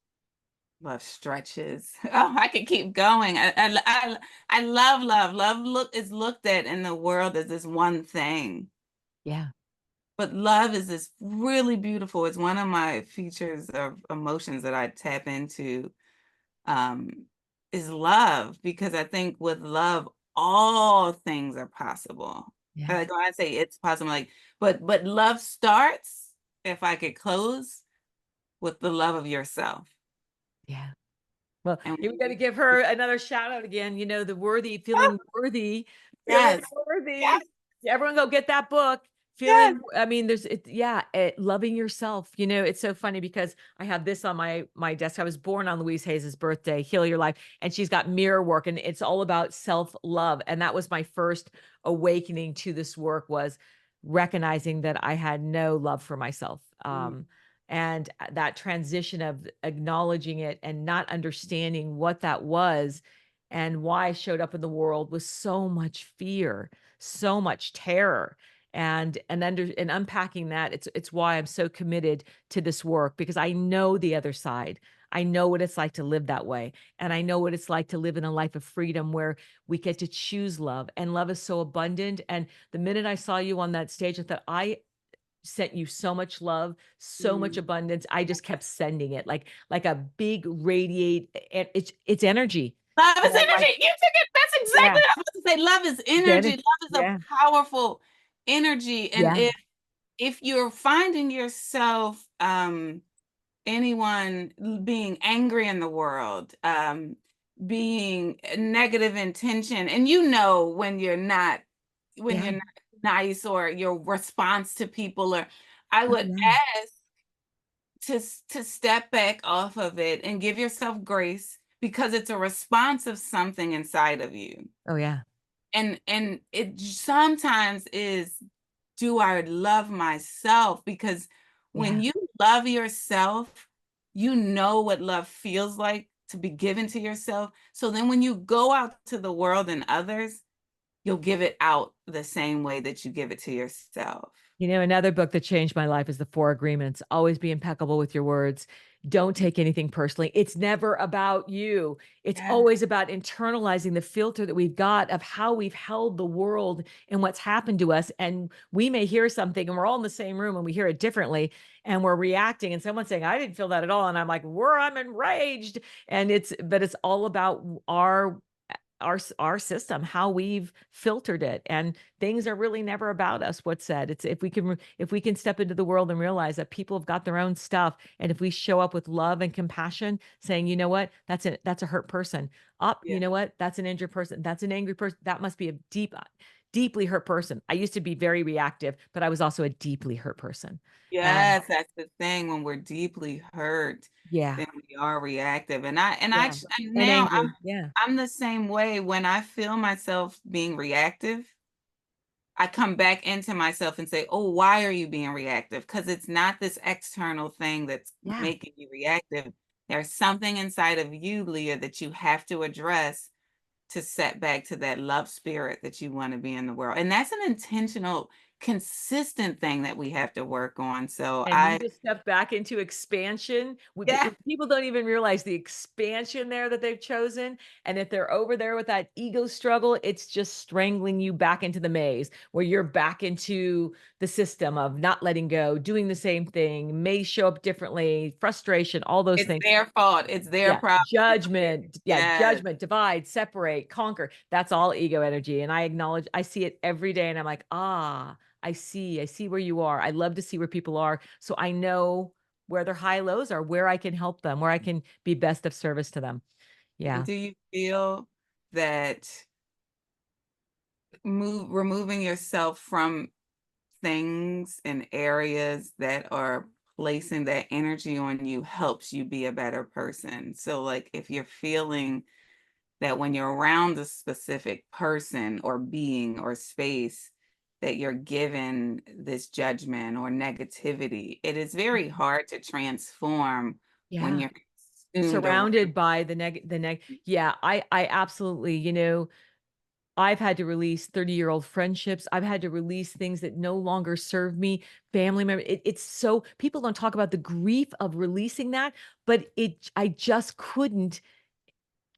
Speaker 2: Love stretches. Oh, I could keep going. I love love. Love is looked at in the world as this one thing.
Speaker 1: Yeah.
Speaker 2: But love is this really beautiful. It's one of my features of emotions that I tap into, um, is love, because I think with love, all things are possible.
Speaker 1: Yeah.
Speaker 2: Like when I say it's possible, like, but love starts, if I could close, with the love of yourself.
Speaker 1: Yeah. Well,
Speaker 2: And
Speaker 1: you
Speaker 2: when
Speaker 1: got to give her another shout out again. You know, the worthy, feeling worthy, feeling
Speaker 2: yes,
Speaker 1: worthy.
Speaker 2: yes,
Speaker 1: Everyone go get that book.
Speaker 2: yes.
Speaker 1: Feeling, I mean, there's it, yeah, loving yourself. You know, it's so funny because I have this on my desk. I was born on Louise Hayes's birthday, Heal Your Life, and she's got mirror work, and it's all about self-love. And that was my first awakening to this work, was recognizing that I had no love for myself.
Speaker 2: Mm,
Speaker 1: And that transition of acknowledging it and not understanding what that was and why I showed up in the world was so much fear, so much terror. And unpacking that, it's why I'm so committed to this work, because I know the other side. I know what it's like to live that way. And I know what it's like to live in a life of freedom where we get to choose love, and love is so abundant. And the minute I saw you on that stage, I thought, I sent you so much love, so much
Speaker 2: mm.
Speaker 1: abundance. I just kept sending it like a big radiate, and it's energy.
Speaker 2: Love
Speaker 1: And
Speaker 2: is
Speaker 1: I'm like,
Speaker 2: energy. You took it. That's
Speaker 1: yeah,
Speaker 2: exactly what I was about to say. Love is
Speaker 1: get
Speaker 2: energy.
Speaker 1: it.
Speaker 2: Love is a
Speaker 1: Yeah,
Speaker 2: powerful energy. And
Speaker 1: yeah,
Speaker 2: if you're finding yourself, anyone being angry in the world, being negative intention, and you know when
Speaker 1: yeah.
Speaker 2: you're not nice, or your response to people, or I
Speaker 1: Oh
Speaker 2: would
Speaker 1: yeah.
Speaker 2: ask to step back off of it and give yourself grace, because it's a response of something inside of you.
Speaker 1: Oh yeah.
Speaker 2: And it sometimes is, do I love myself? Because when
Speaker 1: Yeah.
Speaker 2: you love yourself, you know what love feels like to be given to yourself. So then when you go out to the world and others, you'll give it out the same way that you give it to yourself.
Speaker 1: You know, another book that changed my life is The Four Agreements. Always be impeccable with your words. Don't take anything personally. It's never about you. It's
Speaker 2: Yeah.
Speaker 1: always about internalizing the filter that we've got of how we've held the world and what's happened to us. And we may hear something and we're all in the same room and we hear it differently and we're reacting, and someone's saying, I didn't feel that at all. And I'm like, I'm enraged. But it's all about our system, how we've filtered it, and things are really never about us. What's said, it's if we can step into the world and realize that people have got their own stuff, and if we show up with love and compassion, saying, you know what, that's a hurt person, up,
Speaker 2: Yeah.
Speaker 1: you know what, that's an injured person, that's an angry person, that must be a deeply hurt person. I used to be very reactive, but I was also a deeply hurt person. And
Speaker 2: Yes, that's the thing. When we're deeply hurt,
Speaker 1: yeah,
Speaker 2: then we are reactive. And
Speaker 1: yeah, and
Speaker 2: now
Speaker 1: angry, yeah,
Speaker 2: I'm the same way. When I feel myself being reactive, I come back into myself and say, "Oh, why are you being reactive?" Because it's not this external thing that's
Speaker 1: yeah.
Speaker 2: making you reactive. There's something inside of you, Leah, that you have to address to set back to that love spirit that you want to be in the world. And that's an intentional, consistent thing that we have to work on. So
Speaker 1: And you just step back into expansion.
Speaker 2: yeah,
Speaker 1: People don't even realize the expansion there that they've chosen. And if they're over there with that ego struggle, it's just strangling you back into the maze where you're back into the system of not letting go, doing the same thing, may show up differently, frustration, all those
Speaker 2: it's
Speaker 1: things.
Speaker 2: their fault. It's their
Speaker 1: Yeah.
Speaker 2: problem.
Speaker 1: Judgment. Yeah.
Speaker 2: Yes.
Speaker 1: Judgment, divide, separate, conquer. That's all ego energy. And I see it every day. And I'm like, I see where you are. I love to see where people are. So I know where their high lows are, where I can help them, where I can be best of service to them.
Speaker 2: And
Speaker 1: Yeah.
Speaker 2: do you feel that removing yourself from things and areas that are placing that energy on you helps you be a better person? So, like, if you're feeling that when you're around a specific person or being or space, that you're given this judgment or negativity, it is very hard to transform when
Speaker 1: Yeah.
Speaker 2: you're consumed around.
Speaker 1: Surrounded by yeah, I absolutely, I've had to release 30-year-old friendships. I've had to release things that no longer serve me, family member. It's so people don't talk about the grief of releasing that, but I just couldn't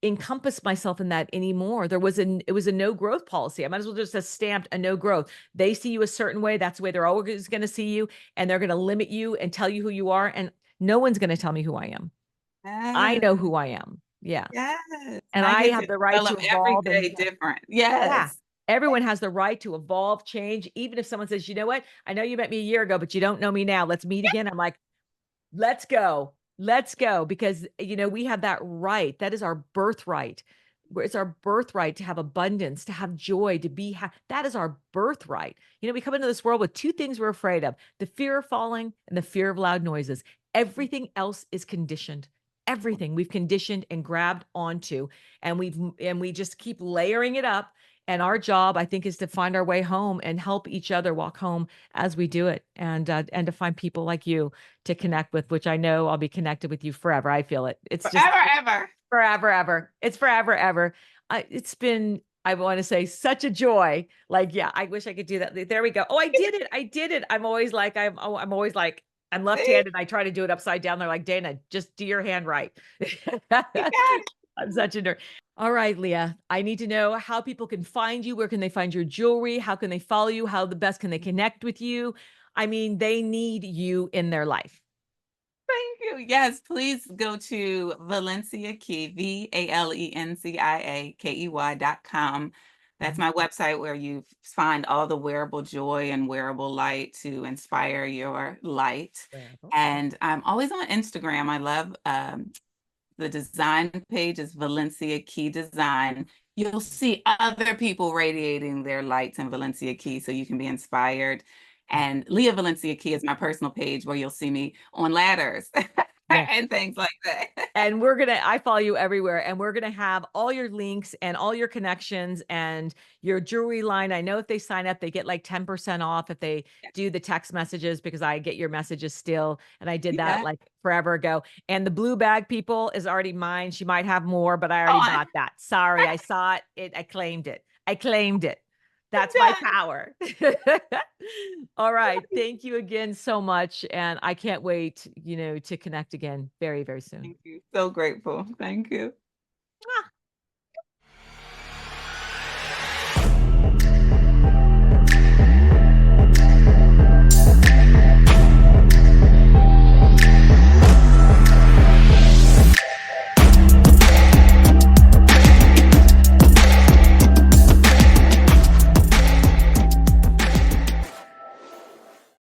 Speaker 1: encompass myself in that anymore. It was a no growth policy. I might as well just have stamped a no growth. They see you a certain way. That's the way they're always going to see you. And they're going to limit you and tell you who you are. And no one's going to tell me who I am. I know
Speaker 2: Yes,
Speaker 1: who I am. Yeah.
Speaker 2: yes. And
Speaker 1: And
Speaker 2: I
Speaker 1: I
Speaker 2: get
Speaker 1: have
Speaker 2: to
Speaker 1: the right to
Speaker 2: develop every
Speaker 1: evolve and
Speaker 2: day different.
Speaker 1: yeah.
Speaker 2: Yes.
Speaker 1: Everyone has the right to evolve, change. Even if someone says, you know what? I know you met me a year ago, but you don't know me now. Let's meet again. I'm like, let's go. Let's go. Because, we have that right. That is our birthright. It's our birthright to have abundance, to have joy, to be that is our birthright. We come into this world with two things we're afraid of: the fear of falling and the fear of loud noises. Everything else is conditioned. Everything we've conditioned and grabbed onto, and we just keep layering it up. And our job, I think, is to find our way home and help each other walk home as we do it, and to find people like you to connect with, which I know I'll be connected with you forever. I feel it. It's just
Speaker 2: Forever, ever.
Speaker 1: forever, ever. It's forever, ever. It's been, I want to say, such a joy. Like, yeah, I wish I could do that. There we go. Oh, I did it. I did it. I'm always like, I'm
Speaker 2: See?
Speaker 1: left-handed. I try to do it upside down. They're like, Dana, just do your hand right.
Speaker 2: You got it.
Speaker 1: I'm such a nerd. All right, Leah, I need to know how people can find you. Where can they find your jewelry? How can they follow you? How the best can they connect with you? I mean, they need you in their life.
Speaker 2: Thank you. Yes, please go to Valencia Key, VALENCIAKEY.com. That's
Speaker 1: Mhm.
Speaker 2: my website where you find all the wearable joy and wearable light to inspire your light.
Speaker 1: Wherever.
Speaker 2: And I'm always on Instagram. I love the design page is Valencia Key Design. You'll see other people radiating their lights in Valencia Key so you can be inspired. And Lia Valencia Key is my personal page where you'll see me on ladders
Speaker 1: Yeah.
Speaker 2: and things like that.
Speaker 1: And I follow you everywhere, and we're gonna have all your links and all your connections and your jewelry line. I know if they sign up, they get like 10% off if they do the text messages, because I get your messages still. And I did that
Speaker 2: Yeah.
Speaker 1: like forever ago. And the blue bag, people, is already mine. She might have more, but I already
Speaker 2: On.
Speaker 1: bought that. Sorry, I saw it. I claimed it. I claimed it. That's my
Speaker 2: Done.
Speaker 1: power. All right. Thank you again so much. And I can't wait, to connect again very, very soon.
Speaker 2: Thank you. So grateful. Thank you.